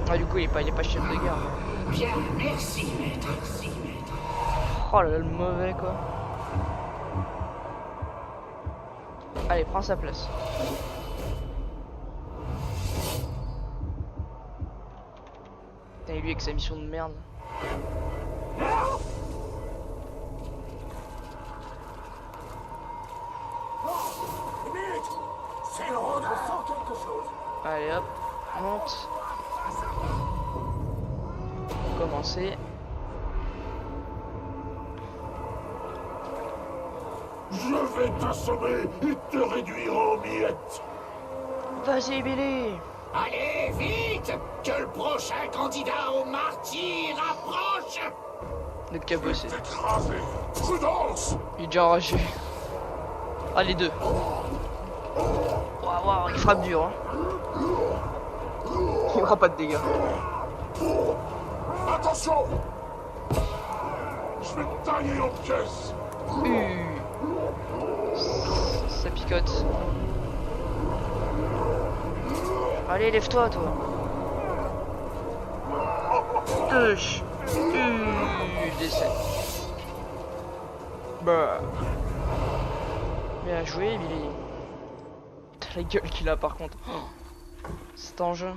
Ah, du coup, il est pas chef de guerre. Bien, merci, maître. Merci, maître. Oh là là, le mauvais, quoi. Allez, prends sa place. Putain, et lui avec sa mission de merde. C'est le rôle de faire quelque chose. Allez hop, monte. Commencer. Je vais t'assommer et te réduire en miettes. Vas-y, Billy. Allez, vite, que le prochain candidat au martyr approche. Notre cabossé. Écrasé. Prudence. Il est déjà enragé. Ah, les deux. Waouh, waouh, il frappe dur. Hein. Il aura pas de dégâts. Attention. Je vais te tailler en pièces. Ça picote. Allez, lève-toi, toi. Il décède. Bah. Bien joué, Billy. T'as la gueule qu'il a, par contre. Oh, cet engin.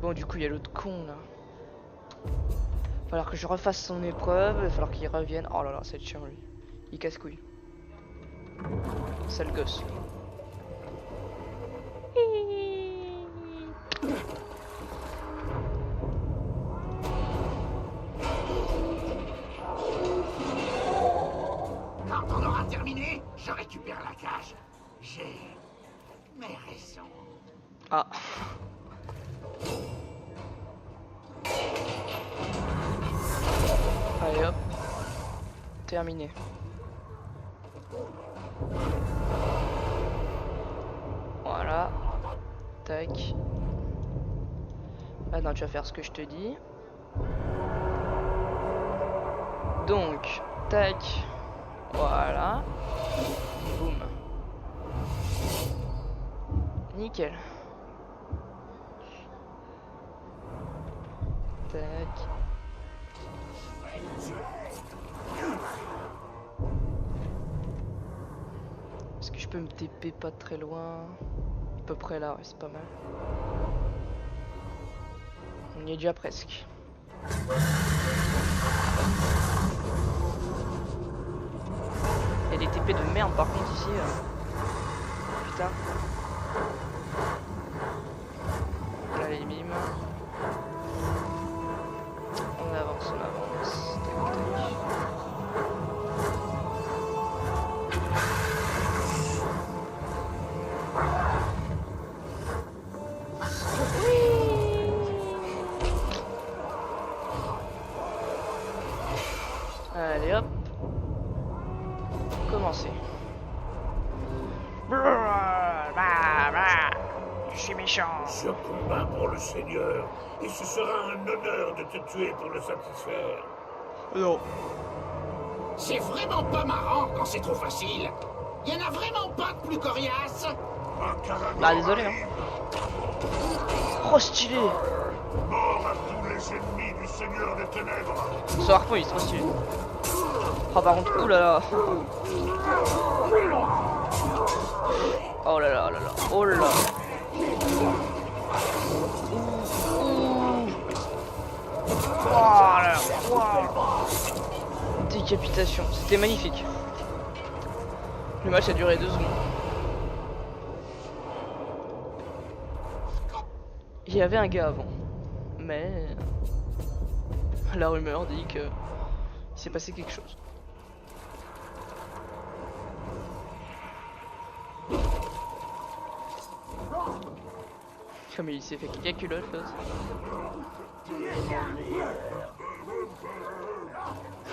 Bon, du coup, il y a l'autre con, là. Va falloir que je refasse son épreuve, il va falloir qu'il revienne. Oh là là, c'est chiant, lui. Il casse couille. Sale gosse. Quand on aura terminé, je récupère la cage. J'ai mes raisons. Ah. Allez hop. Terminé. Voilà. Tac. Maintenant tu vas faire ce que je te dis. Donc, tac. Voilà. Boum. Nickel. Tac. Est-ce que je peux me TP pas très loin? À peu près là, ouais, c'est pas mal. On y est déjà presque. Il y a des TP de merde par contre ici. Putain. Allez, bim. On avance, on avance. Tac, tac. Allez hop. Commencer. Je suis méchant. Je combats pour le Seigneur, et ce sera un honneur de te tuer pour le satisfaire. Non. C'est vraiment pas marrant quand c'est trop facile. Y en a vraiment pas de plus coriace. Bah désolé hein. Oh stylé. Mort à tous les ennemis du Seigneur des Ténèbres. Ce harpon il est trop stylé. Oh par contre, oulala. Oh là là là là. Oh là là. Oh là. décapitation. C'était magnifique. Le match a duré 2 secondes. Il y avait un gars avant. Mais la rumeur dit que il s'est passé quelque chose. Comme il s'est fait quelque chose.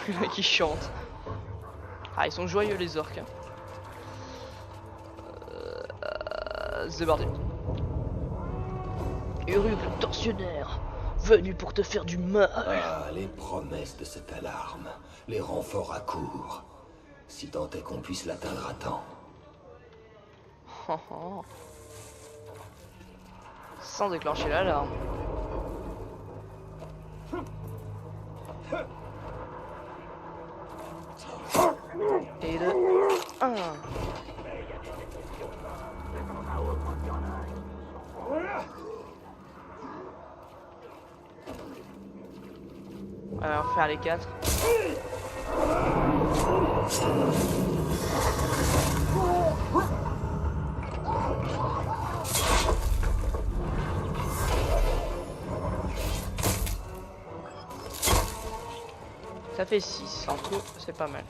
Le mec qui chante. Ah, ils sont joyeux les orques. Hein. C'est parti. Uruk le tortionnaire, venu pour te faire du mal. Ah, les promesses de cette alarme. Les renforts à court. Si tant est qu'on puisse l'atteindre à temps. Oh, oh. Sans déclencher l'alarme. Et le 1. Alors faire les 4. Ça fait 6 en tout, c'est pas mal.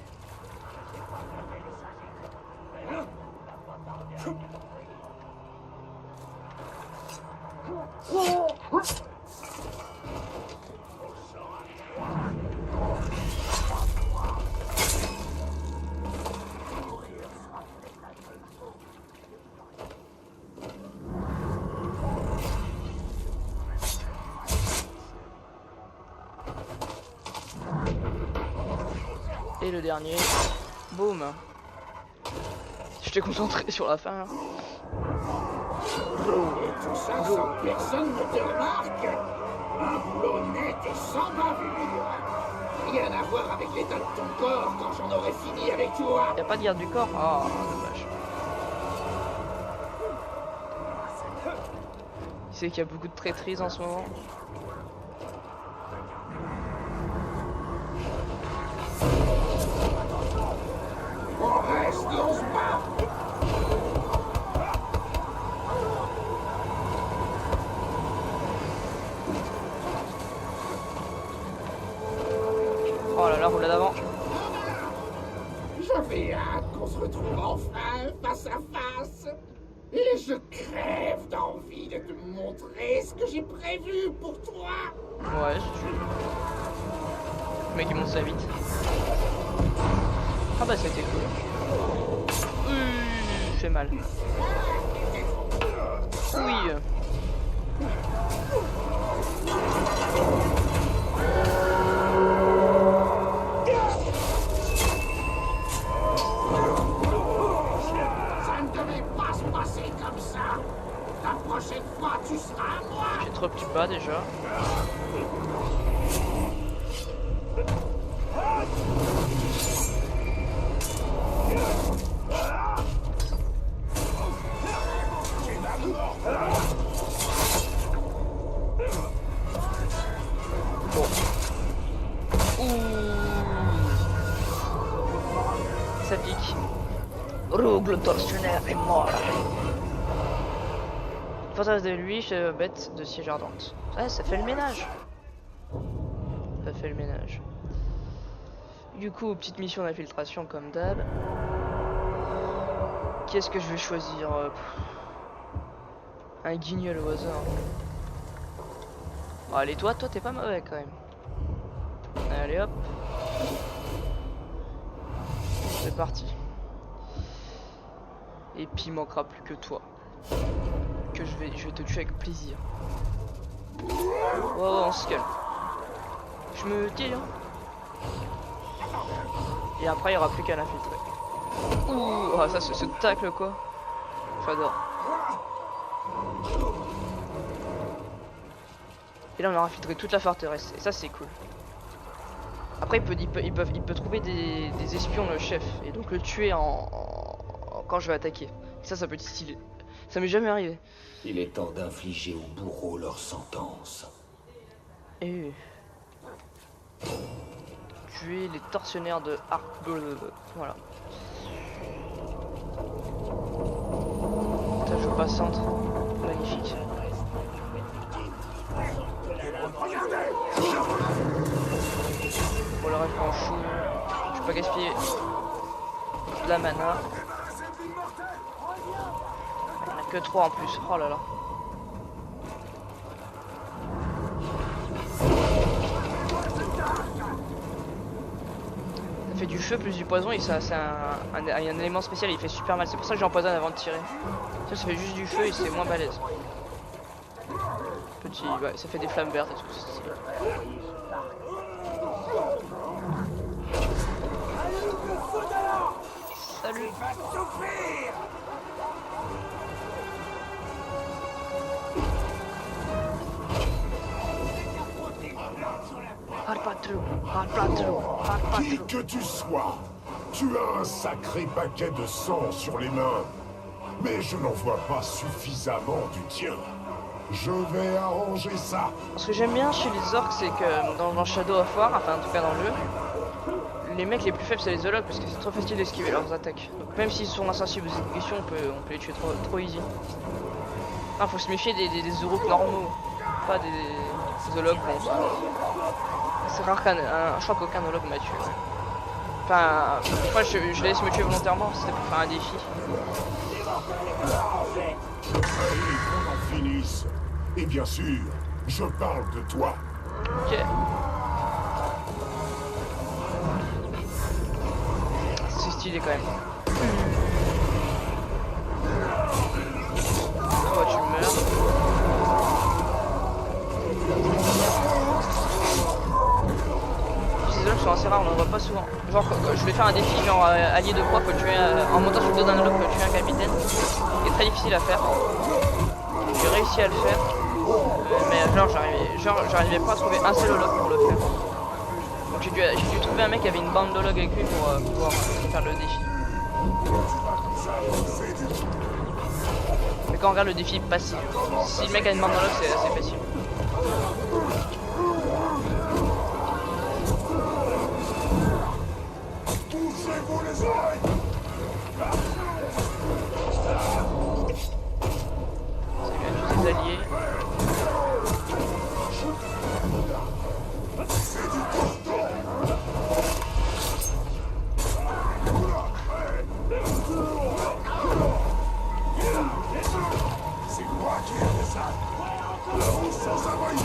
Et le dernier, boum. J'étais concentré sur la fin. Tout ça sans que personne ne te remarque. Un boulot net et sans bavure. Rien à voir avec l'état de ton corps quand j'en aurai fini avec toi. Y'a pas de garde du corps? Oh, dommage. Il sait qu'il y a beaucoup de traîtrises en ce moment. On reste et on se bat. Oh là là, roulade d'avant. J'avais hâte qu'on se retrouve enfin face à face. Et je crève d'envie de te montrer ce que j'ai prévu pour toi. Ouais, le mec il monte ça vite. Ah bah c'était cool. Fait mal. Oui. Ça ne devait pas se passer comme ça. La prochaine fois, tu seras à moi. J'ai trop petit pas déjà. Bon. Ça pique. Rogue le tortionnaire est mort. Face de lui, bête de siège ardente. Ouais, ça fait le ménage. Ça fait le ménage. Du coup, petite mission d'infiltration comme d'hab. Qu'est-ce que je vais choisir? Un guignol au hasard. Bon, allez, toi t'es pas mauvais quand même. Allez hop. C'est parti. Et puis il manquera plus que toi. Que je vais te tuer avec plaisir. Oh, on se calme. Je me tire. Et après il n'y aura plus qu'à l'infiltrer. Ouh, oh, ça c'est ce tacle quoi. J'adore. Et là on aura infiltré toute la forteresse. Et ça c'est cool. Après il peut trouver des espions le chef. Et donc le tuer quand je vais attaquer. Ça peut être stylé. Ça m'est jamais arrivé. Il est temps d'infliger aux bourreaux leur sentence. Et tuer les tortionnaires de Arc. Voilà. Ça joue pas centre. Magnifique. Bon, le ref en chou. Je vais pas gaspiller de la mana. Il n'y en a que 3 en plus. Oh là là. Ça fait du feu plus du poison et ça c'est un élément spécial, il fait super mal. C'est pour ça que j'empoisonne avant de tirer. Ça fait juste du feu et c'est moins balèze. Petit, ouais, ça fait des flammes vertes et tout. Salut. Qui que tu sois, tu as un sacré paquet de sang sur les mains. Mais je n'en vois pas suffisamment du tien. Je vais arranger ça. Ce que j'aime bien chez les orques, c'est que dans Shadow of War, enfin en tout cas dans le jeu, les mecs les plus faibles c'est les Zologs parce que c'est trop facile d'esquiver leurs attaques. Donc même s'ils sont insensibles aux exécutions, on peut les tuer trop easy. Ah, faut se méfier des Zoroks normaux, pas des Zologs. Bon, c'est rare je crois qu'aucun Zolog m'a tué. Enfin, moi je laisse me tuer volontairement, c'était pour faire un défi. Les bons en finissent. Et bien sûr, je parle de toi. Ok. C'est stylé quand même. Oh, tu meurs. Ces zones sont assez rares, on en voit pas souvent. Genre, je vais faire un défi, genre allié de croix, faut tuer en montant sur le dos d'un holo, faut tuer un capitaine. C'est très difficile à faire. J'ai réussi à le faire. Mais genre, j'arrivais pas à trouver un seul holo pour le faire. Donc j'ai dû trouver un mec qui avait une bande d'hologues avec lui pour pouvoir faire le défi. Mais quand on regarde le défi passif, si le mec a une bande d'hologues, c'est assez facile. Touchez-vous les oreilles. Des alliés. C'est moi qui ai fait ça. Sans abri.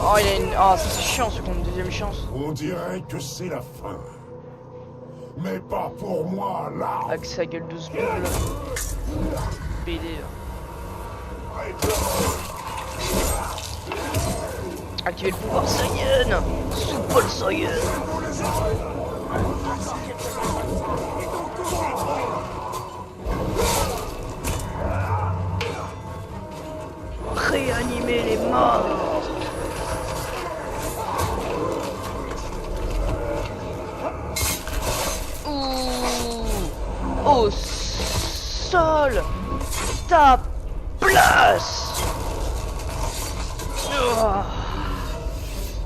Oh, il a une. Oh, ça c'est chiant ce compte, deuxième chance. On dirait que c'est la fin. Mais pas pour moi, là. Avec sa gueule de zboul. BD là. Activer le pouvoir Saiyan. Super Saiyan. Réanimer les morts. Au sol, ta place.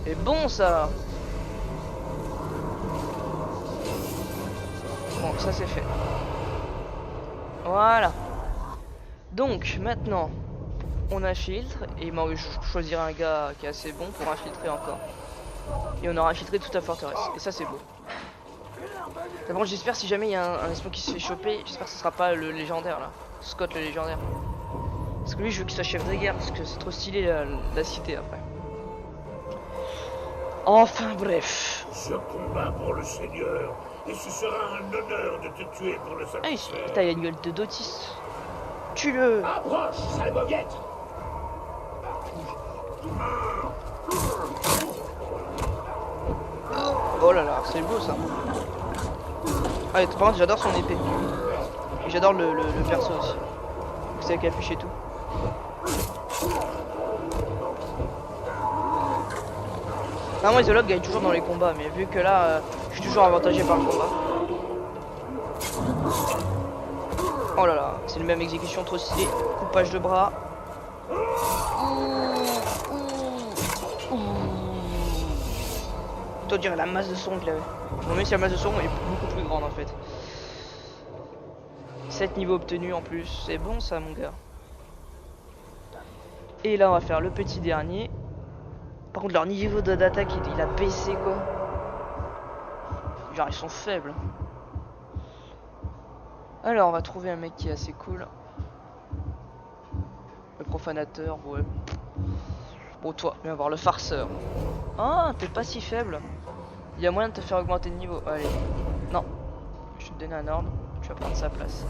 C'est bon ça. Bon, ça c'est fait. Voilà. Donc maintenant, on infiltre et moi je choisirai un gars qui est assez bon pour infiltrer encore. Et on aura infiltré toute la forteresse. Et ça c'est beau. D'abord j'espère si jamais il y a un espion qui se fait choper, j'espère que ce sera pas le légendaire là. Scott le légendaire. Parce que lui je veux qu'il soit chef de guerre parce que c'est trop stylé la cité après. Enfin bref. Je combats pour le Seigneur et ce sera un honneur de te tuer pour le Ah sacrifice. oui, t'as une gueule de Dotis. Tue-le. Approche, sale boguette. Oh là là, c'est beau ça. Ah, par contre j'adore son épée. Et j'adore le perso aussi. C'est la capuche et tout. Normalement les hologues gagnent toujours dans les combats, mais vu que là je suis toujours avantagé par le combat. Oh là là, c'est le même exécution trop stylé. Coupage de bras. Ouh. Toi, dirais la masse de son qu'il avait. Bon, même si la masse de son est beaucoup plus grande en fait. 7 niveaux obtenus en plus. C'est bon ça, mon gars. Et là, on va faire le petit dernier. Par contre, leur niveau d'attaque, il a baissé quoi. Genre, ils sont faibles. Alors, on va trouver un mec qui est assez cool. Le profanateur, ouais. Bon, toi, viens voir le farceur. Ah, t'es pas si faible. Il y a moyen de te faire augmenter de niveau. Allez. Non. Je vais te donner un ordre. Tu vas prendre sa place.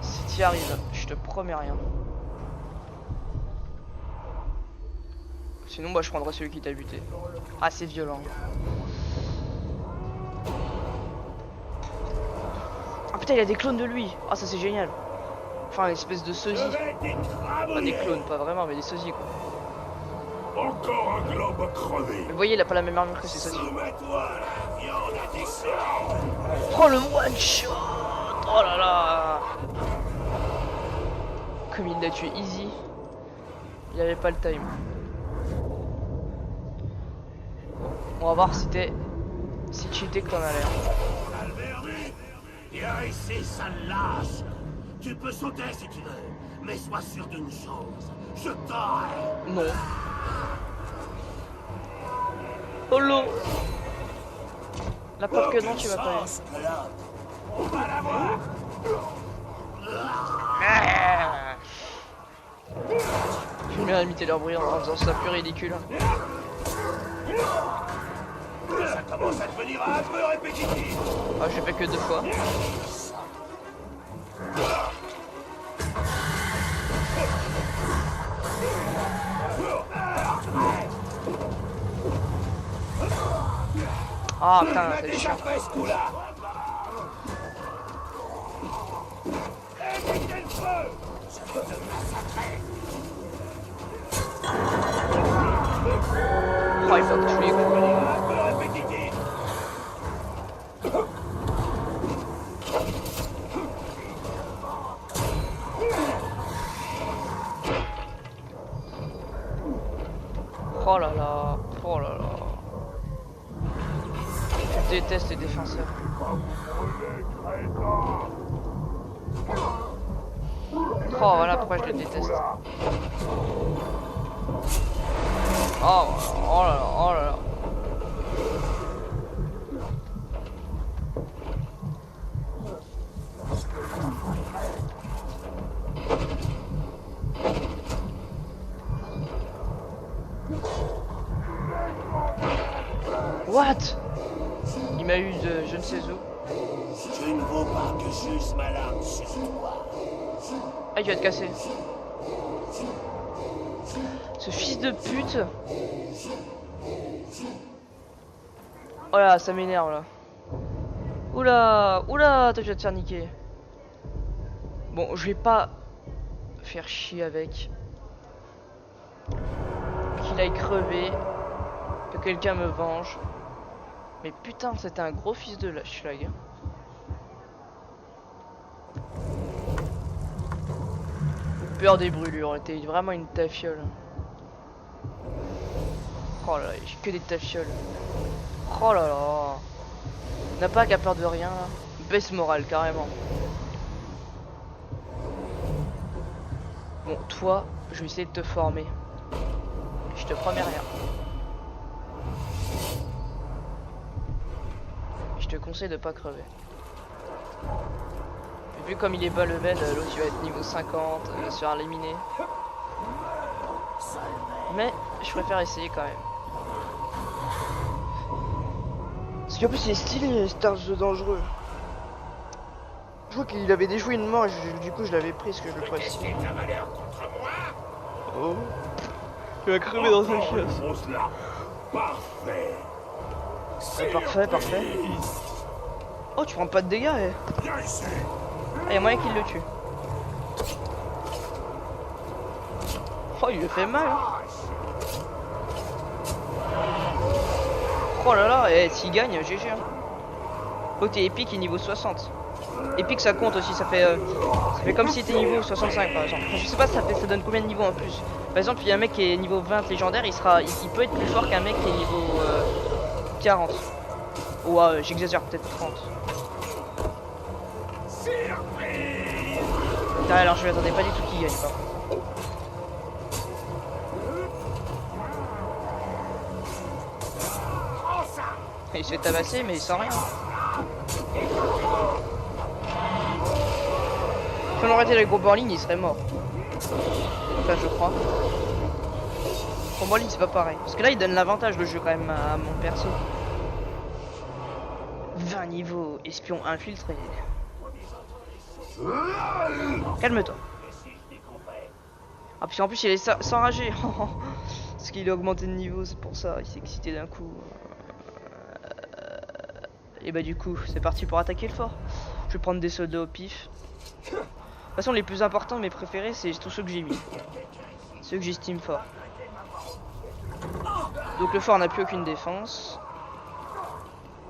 Si t'y arrives, je te promets rien. Sinon, bah, je prendrai celui qui t'a buté. Ah, c'est violent. Ah putain, il y a des clones de lui. Ah, ça c'est génial. Enfin, une espèce de sosie. Pas des clones, pas vraiment, mais des sosies quoi. Encore un globe à crever. Mais vous voyez, il a pas la même armure que ses sosies. Soumets-toi à la viande addiction. Oh, le one shot. Oh là là. Comme il l'a tué easy. Il avait pas le time. On va voir si t'es... si cheaté que t'en as l'air. Alberni, viens ici, sale lâche. Tu peux sauter si tu veux, mais sois sûr d'une chose. Je t'aurai. Non. Oh l'eau. La preuve que non, tu vas pas eu. On va la voir. J'aime bien imiter leur bruit en faisant ça plus ridicule. Ça commence à devenir un peu répétitif. Ah, j'ai fait que 2 fois. Ah putain, On a c'est déjà chiant. fait ce coup-là. Évitez le feu. Je peux te massacrer. Oh, il faut que je les coups. Un peu répétitif. Oh là là, oh là là. Je déteste les défenseurs. Oh voilà pourquoi je le déteste. Oh, oh là là, oh là là. What? Il m'a eu de je ne sais où. Tu ne vaux pas que j'use ma lame sur toi. Ah, il va te casser. Ce fils de pute. Oh là, ça m'énerve là. Oula, oula, toi tu vas te faire niquer. Bon, je vais pas faire chier avec. Qu'il aille crever. Que quelqu'un me venge. Mais putain, c'était un gros fils de la schlag. Peur des brûlures, on était vraiment une tafiole. Oh là là, j'ai que des tafioles. Oh là là. On n'a pas qu'à peur de rien là. Baisse morale carrément. Bon, toi, je vais essayer de te former. Je te promets rien. Je te conseille de pas crever. Et vu comme il est bas level, l'autre il va être niveau 50, il va se faire éliminer. Mais je préfère essayer quand même. Parce qu'en plus il est stylé, c'est un jeu dangereux. Je vois qu'il avait déjoué une mort et du coup je l'avais pris parce que je le trouvais stylé. Ta valeur contre moi. Oh. Tu vas crever dans une chasse. Grosse là. Parfait. Parfait, parfait. Oh, tu prends pas de dégâts, eh. Viens ici. Ah, y'a moyen qu'il le tue. Oh, il lui fait mal. Hein. Oh là là, eh, s'il gagne, GG. Hein. Oh, t'es épique et niveau 60. Et puis que ça compte aussi, ça fait comme si t'es niveau 65 par exemple. Enfin, je sais pas ça donne combien de niveaux en plus. Par exemple, il y a un mec qui est niveau 20 légendaire, il peut être plus fort qu'un mec qui est niveau 40. Ou j'exagère, peut-être 30. Ah, alors je m'attendais pas du tout qu'il gagne pas. Il se fait tabasser mais sans rien. Si on aurait été avec gros en ligne, il serait mort. Enfin, je crois. Pour moi, ligne, c'est pas pareil. Parce que là, il donne l'avantage le jeu quand même à mon perso. 20 niveaux, espion infiltré. Calme-toi. Ah, puis en plus, il est s'enrager. Parce qu'il a augmenté de niveau, c'est pour ça. Il s'est excité d'un coup. Et bah, du coup, c'est parti pour attaquer le fort. Je vais prendre des soldats au pif. De toute façon, les plus importants, mes préférés, c'est tous ceux que j'ai mis. Ceux que j'estime forts. Donc le fort n'a plus aucune défense.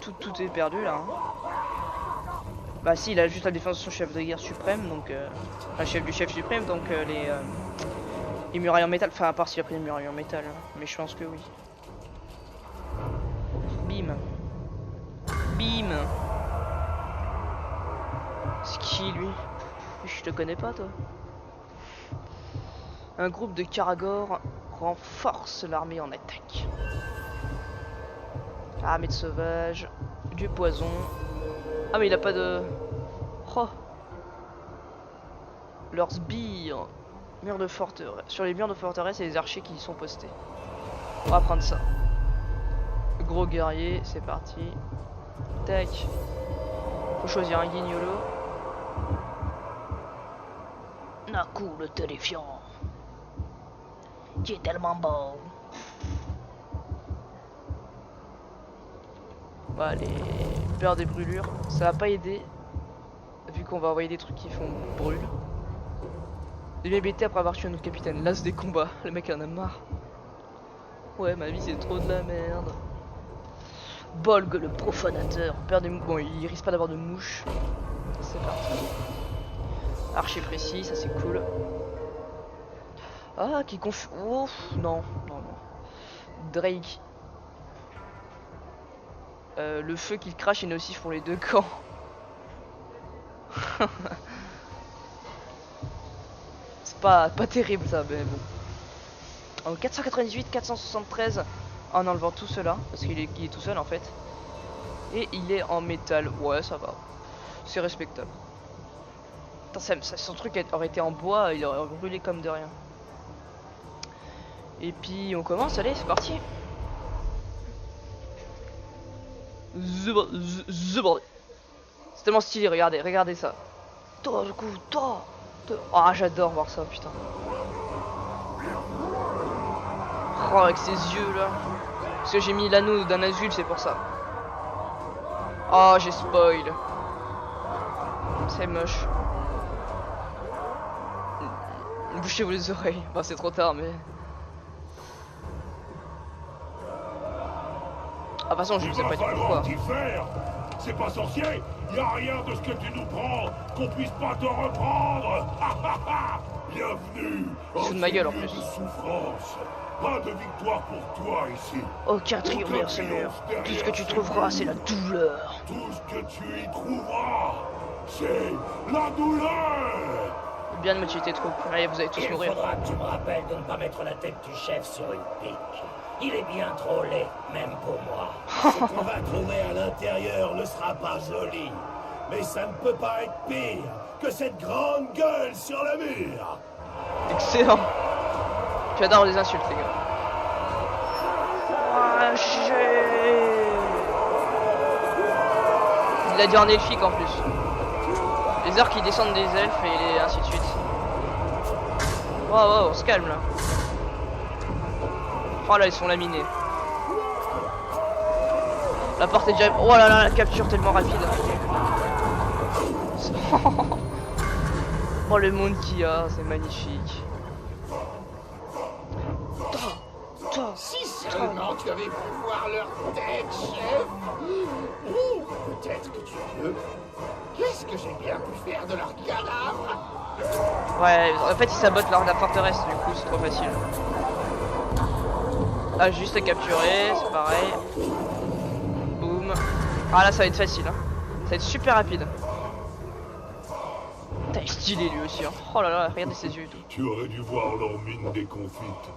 Tout est perdu là. Hein. Bah si, il a juste la défense de son chef de guerre suprême, donc enfin, chef du chef suprême, donc les murailles en métal. Enfin, à part s'il a pris les murailles en métal, hein. Mais je pense que oui. Bim. Bim. C'est qui lui? Je te connais pas toi. Un groupe de Karagor renforce l'armée en attaque. Armée de sauvages, du poison. Ah mais il a pas de... Oh. Leurs sbires. Murs de forteresse. Sur les murs de forteresse, il y a des archers qui y sont postés. On va prendre ça. Gros guerrier, c'est parti. Tac. Faut choisir un guignolo. Naku le terrifiant. Tu es tellement beau. Bon, allez, peur des brûlures. Ça va pas aider. Vu qu'on va envoyer des trucs qui font brûle. Il est bêté après avoir tué notre capitaine. L'as des combats. Le mec en a marre. Ouais, ma vie c'est trop de la merde. Bolg le profanateur. Peur des... Bon, il risque pas d'avoir de mouches. C'est parti. Archer précis, ça c'est cool. Ah, qui conf... Ouf, non. Drake. Le feu qu'il crache et nocif pour les deux camps. C'est pas terrible ça, mais bon. En 498, 473 en enlevant tout cela, parce qu'il est tout seul en fait. Et il est en métal, ouais ça va. C'est respectable. Son truc aurait été en bois, il aurait brûlé comme de rien. Et puis on commence, allez c'est parti. C'est tellement stylé, regardez ça. Ah j'adore voir ça putain. Oh avec ses yeux là. Parce que j'ai mis l'anneau d'un azul, c'est pour ça. Oh j'ai spoil. C'est moche. Bouchez-vous les oreilles. Bah c'est trop tard mais... Ah, de toute façon, je ne sais pas du pourquoi. C'est pas sorcier. Y a rien de ce que tu nous prends qu'on puisse pas te reprendre. Bienvenue. C'est de ma gueule en plus. De souffrance. Pas de victoire pour toi ici. Aucun triomphe, mercenaire. Tout ce que tu trouveras, c'est la douleur. Tout ce que tu y trouveras, c'est la douleur. Bien de moitié tes troupes. Allez, vous allez tous mourir. Il faudra que tu me rappelles de ne pas mettre la tête du chef sur une pique. Il est bien trop laid, même pour moi. Ce qu'on va trouver à l'intérieur ne sera pas joli. Mais ça ne peut pas être pire que cette grande gueule sur le mur. Excellent. J'adore les insultes, les gars. Il a dit en elfique en plus. Les arcs qui descendent des elfes et ainsi de suite. Wow, on se calme là. Oh là, ils sont laminés. La porte est déjà... Oh là là, la capture tellement rapide. Oh le monde qu'il y a, c'est magnifique. Si seulement tu avais pu voir leur tête, chef. Peut-être que tu veux Qu'est-ce que j'ai bien pu faire de leur cadavre? Ouais, en fait ils sabotent la forteresse, du coup c'est trop facile. Ah, juste à capturer, c'est pareil. Boum. Ah là ça va être facile, hein. Ça va être super rapide. Putain, il est stylé lui aussi, hein. Oh là là, regardez ses yeux et tout. Tu aurais dû voir leur mine déconfite.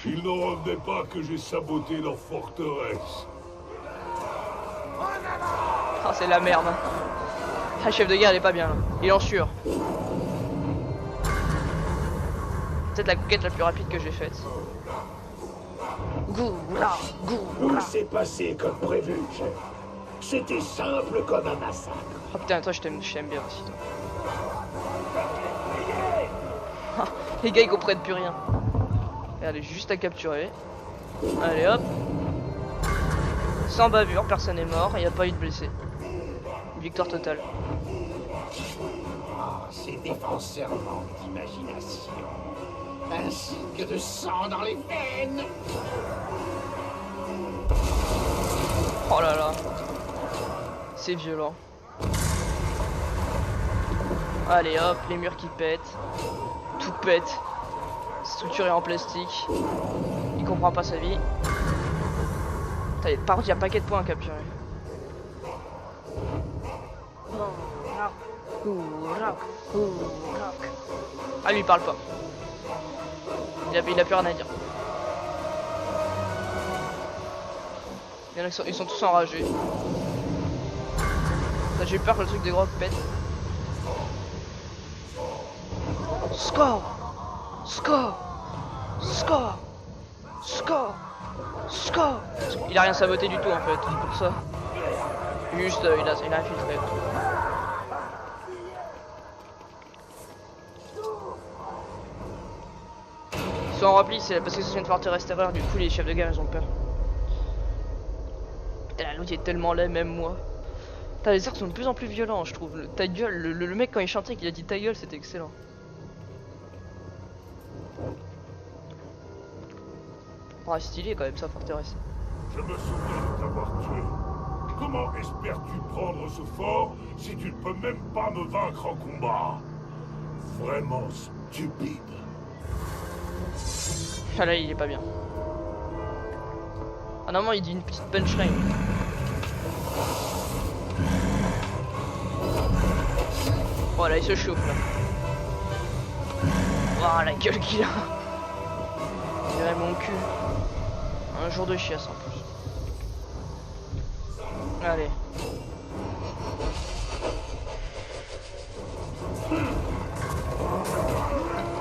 Ils n'en revenaient pas que j'ai saboté leur forteresse. Ah, c'est la merde. Ah, chef de guerre, il est pas bien là. Il est en sueur. C'est peut-être la conquête la plus rapide que j'ai faite. Goula, goula. Tout s'est passé comme prévu, chef. C'était simple comme un massacre. Oh putain, toi je t'aime bien aussi. Toi. Ah, les gars ils comprennent plus rien. Regardez, juste à capturer. Allez hop. Sans bavure, personne n'est mort, il n'y a pas eu de blessés. Victoire totale. Ah, ces défenseurs manquent d'imagination. Ainsi que de sang dans les veines. Oh là là. C'est violent. Allez hop, les murs qui pètent. Tout pète. Structuré en plastique. Il comprend pas sa vie. Par contre, il y a un paquet de points à capturer. Ah, lui il parle pas. Il a plus rien à dire. Il y en a qui ils sont tous enragés. J'ai peur que le truc des gros pète. Score! Score! Score! Score! Score! Il a rien saboté du tout en fait, c'est pour ça. Juste, il a infiltré. Ils sont en repli, c'est parce que c'est une forteresse terreur, du coup les chefs de guerre ils ont peur. Putain, l'autre est tellement laid, même moi. Putain, les arcs sont de plus en plus violents, je trouve. Ta gueule, le mec quand il chantait qu'il a dit ta gueule, c'était excellent. Oh, stylé quand même ça, forteresse. Je me souviens de t'avoir tué. Comment espères-tu prendre ce fort si tu ne peux même pas me vaincre en combat? Vraiment stupide. Ah là, il est pas bien. Ah non, il dit une petite punchline. Voilà, il se chauffe là. Oh la gueule qu'il a. Il dirait mon cul. Un jour de chiasse en plus. Allez.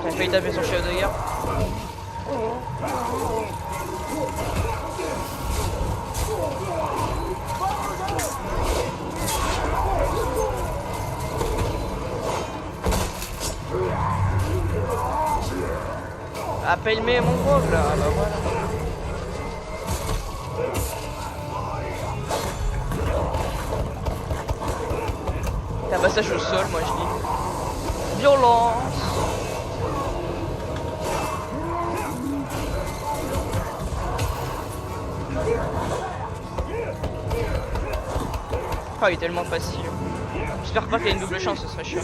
J'ai failli taper son chef de guerre. Appelle-moi mon gros là, ah bah voilà. Tabassage au sol, moi je dis. Violence. Oh, il est tellement facile. J'espère pas qu'il y a une double chance, ce serait chiant.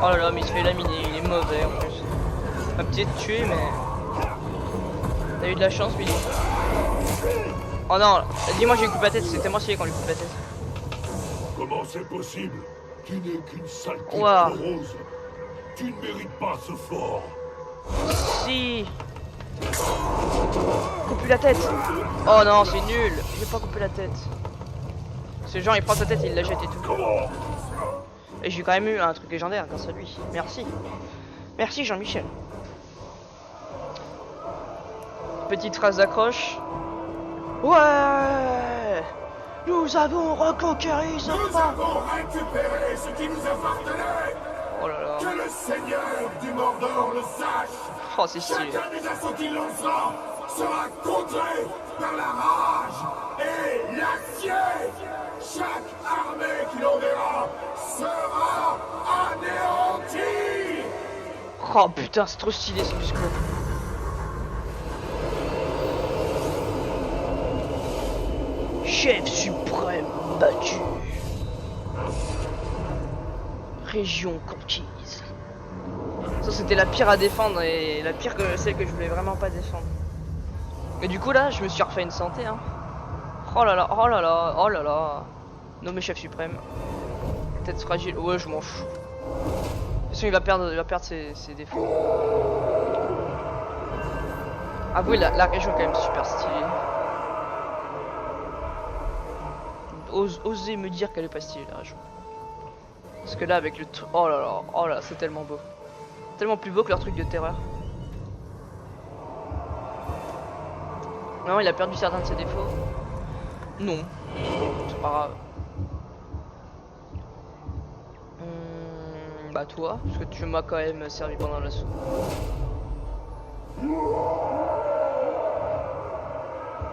Oh là là, mais il se fait laminer, il est mauvais en plus. Il va peut-être tuer, mais... T'as eu de la chance, Billy. Oh non, dis-moi j'ai coupé la tête, c'était moi quand lui coupe la tête. Comment c'est possible? Tu n'es qu'une saleté Wow. rose. Tu ne mérites pas ce fort. Si. Coupe la tête. Oh non, c'est nul. J'ai pas coupé la tête. Ce genre il prend sa tête et il la jette et tout. Comment? Et j'ai quand même eu un truc légendaire grâce à lui. Merci. Merci Jean-Michel. Petite phrase d'accroche. Ouais. Nous avons reconquéri ce Nous fort. avons récupéré ce qui nous appartenait. Oh là là. Que le seigneur du Mordor le sache. Oh c'est stylé. Chacun des assauts qu'il lancera sera contré par la rage et l'acier. Chaque armée qu'il enverra sera anéantie. Oh putain, c'est trop stylé ce muscle. Chef suprême battu. Région conquise. Ça c'était la pire à défendre et la pire que celle que je voulais vraiment pas défendre. Et du coup là, je me suis refait une santé hein. Oh là là, oh là là, oh là là. Nommé chef suprême. Tête fragile, ouais je m'en fous. De toute façon il va perdre ses défauts. Ah oui la région est quand même super stylée. Osez me dire qu'elle est pas stylée la région. Parce que là avec le oh là c'est tellement beau. Tellement plus beau que leur truc de terreur. Non il a perdu certains de ses défauts. Non. C'est pas grave. Bah toi, parce que tu m'as quand même servi pendant l'assaut.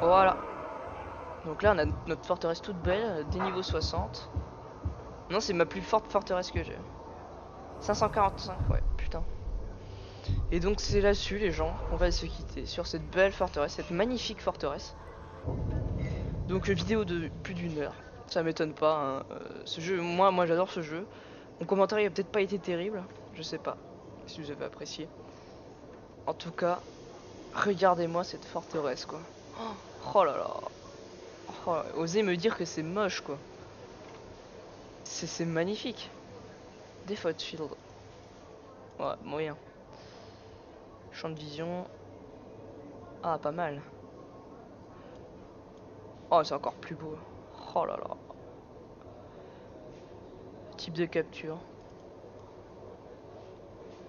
Voilà. Donc là on a notre forteresse toute belle, des niveaux 60. Non c'est ma plus forte forteresse que j'ai. 545, ouais putain. Et donc c'est là-dessus les gens qu'on va se quitter sur cette belle forteresse, cette magnifique forteresse. Donc vidéo de plus d'1 heure, ça m'étonne pas hein. Ce jeu, moi j'adore ce jeu. Mon commentaire il a peut-être pas été terrible, je sais pas si vous avez apprécié. En tout cas, regardez-moi cette forteresse quoi. Oh là là. Oh, osez me dire que c'est moche quoi. C'est magnifique. Default Field. Ouais, moyen. Champ de vision. Ah, pas mal. Oh, c'est encore plus beau. Oh là là. Type de capture.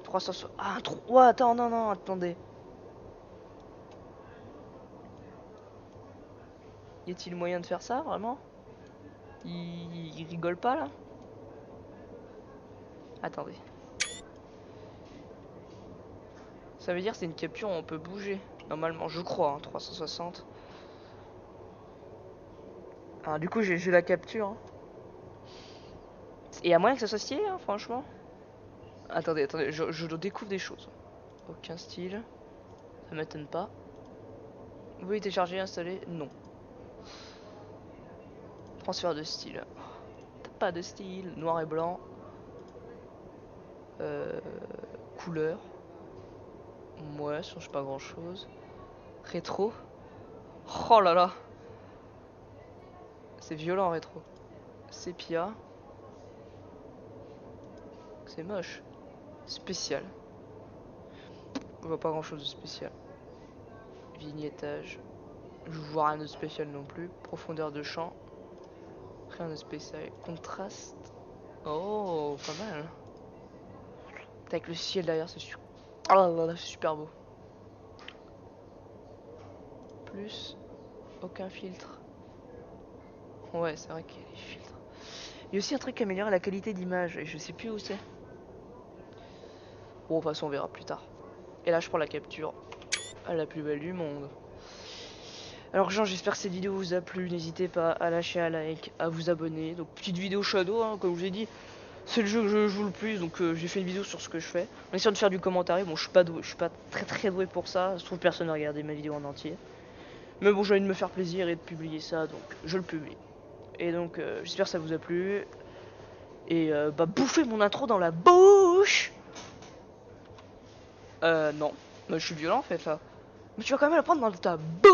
360. Ah, 3. Attends, non, attendez. Y a-t-il moyen de faire ça, vraiment? Il rigole pas, là? Attendez. Ça veut dire que c'est une capture où on peut bouger. Normalement, je crois, hein, 360. Ah, du coup, j'ai la capture. Hein. Et à moyen que ça soit stylé, hein, franchement. Attendez, je découvre des choses. Aucun style. Ça m'étonne pas. Vous voulez télécharger, installer? Non. Transfert de style. T'as pas de style. Noir et blanc. Couleur. Ouais, ça change pas grand chose. Rétro. Oh là là. C'est violent rétro. Sépia. C'est moche. Spécial. Je vois pas grand chose de spécial. Vignettage. Je vois rien de spécial non plus. Profondeur de champ. Rien de spécial. Contraste. Oh, pas mal. Avec le ciel derrière, c'est sûr. Oh là là, c'est super beau. Plus. Aucun filtre. Ouais, c'est vrai qu'il y a des filtres. Il y a aussi un truc qui améliore la qualité d'image. Et je sais plus où c'est. Bon, de toute façon, on verra plus tard. Et là, je prends la capture à la plus belle du monde. Alors, gens, j'espère que cette vidéo vous a plu. N'hésitez pas à lâcher un like, à vous abonner. Donc, petite vidéo Shadow, hein, comme je vous ai dit. C'est le jeu que je joue le plus, donc j'ai fait une vidéo sur ce que je fais. En essayant de faire du commentaire. Bon, je suis pas doué, je suis pas très doué pour ça. Je trouve personne n'a regardé ma vidéo en entier. Mais bon, j'ai envie de me faire plaisir et de publier ça, donc je le publie. Et donc, j'espère que ça vous a plu. Et bah, bouffez mon intro dans la bouche. Non, mais je suis violent en fait là. Mais tu vas quand même la prendre dans ta bouche.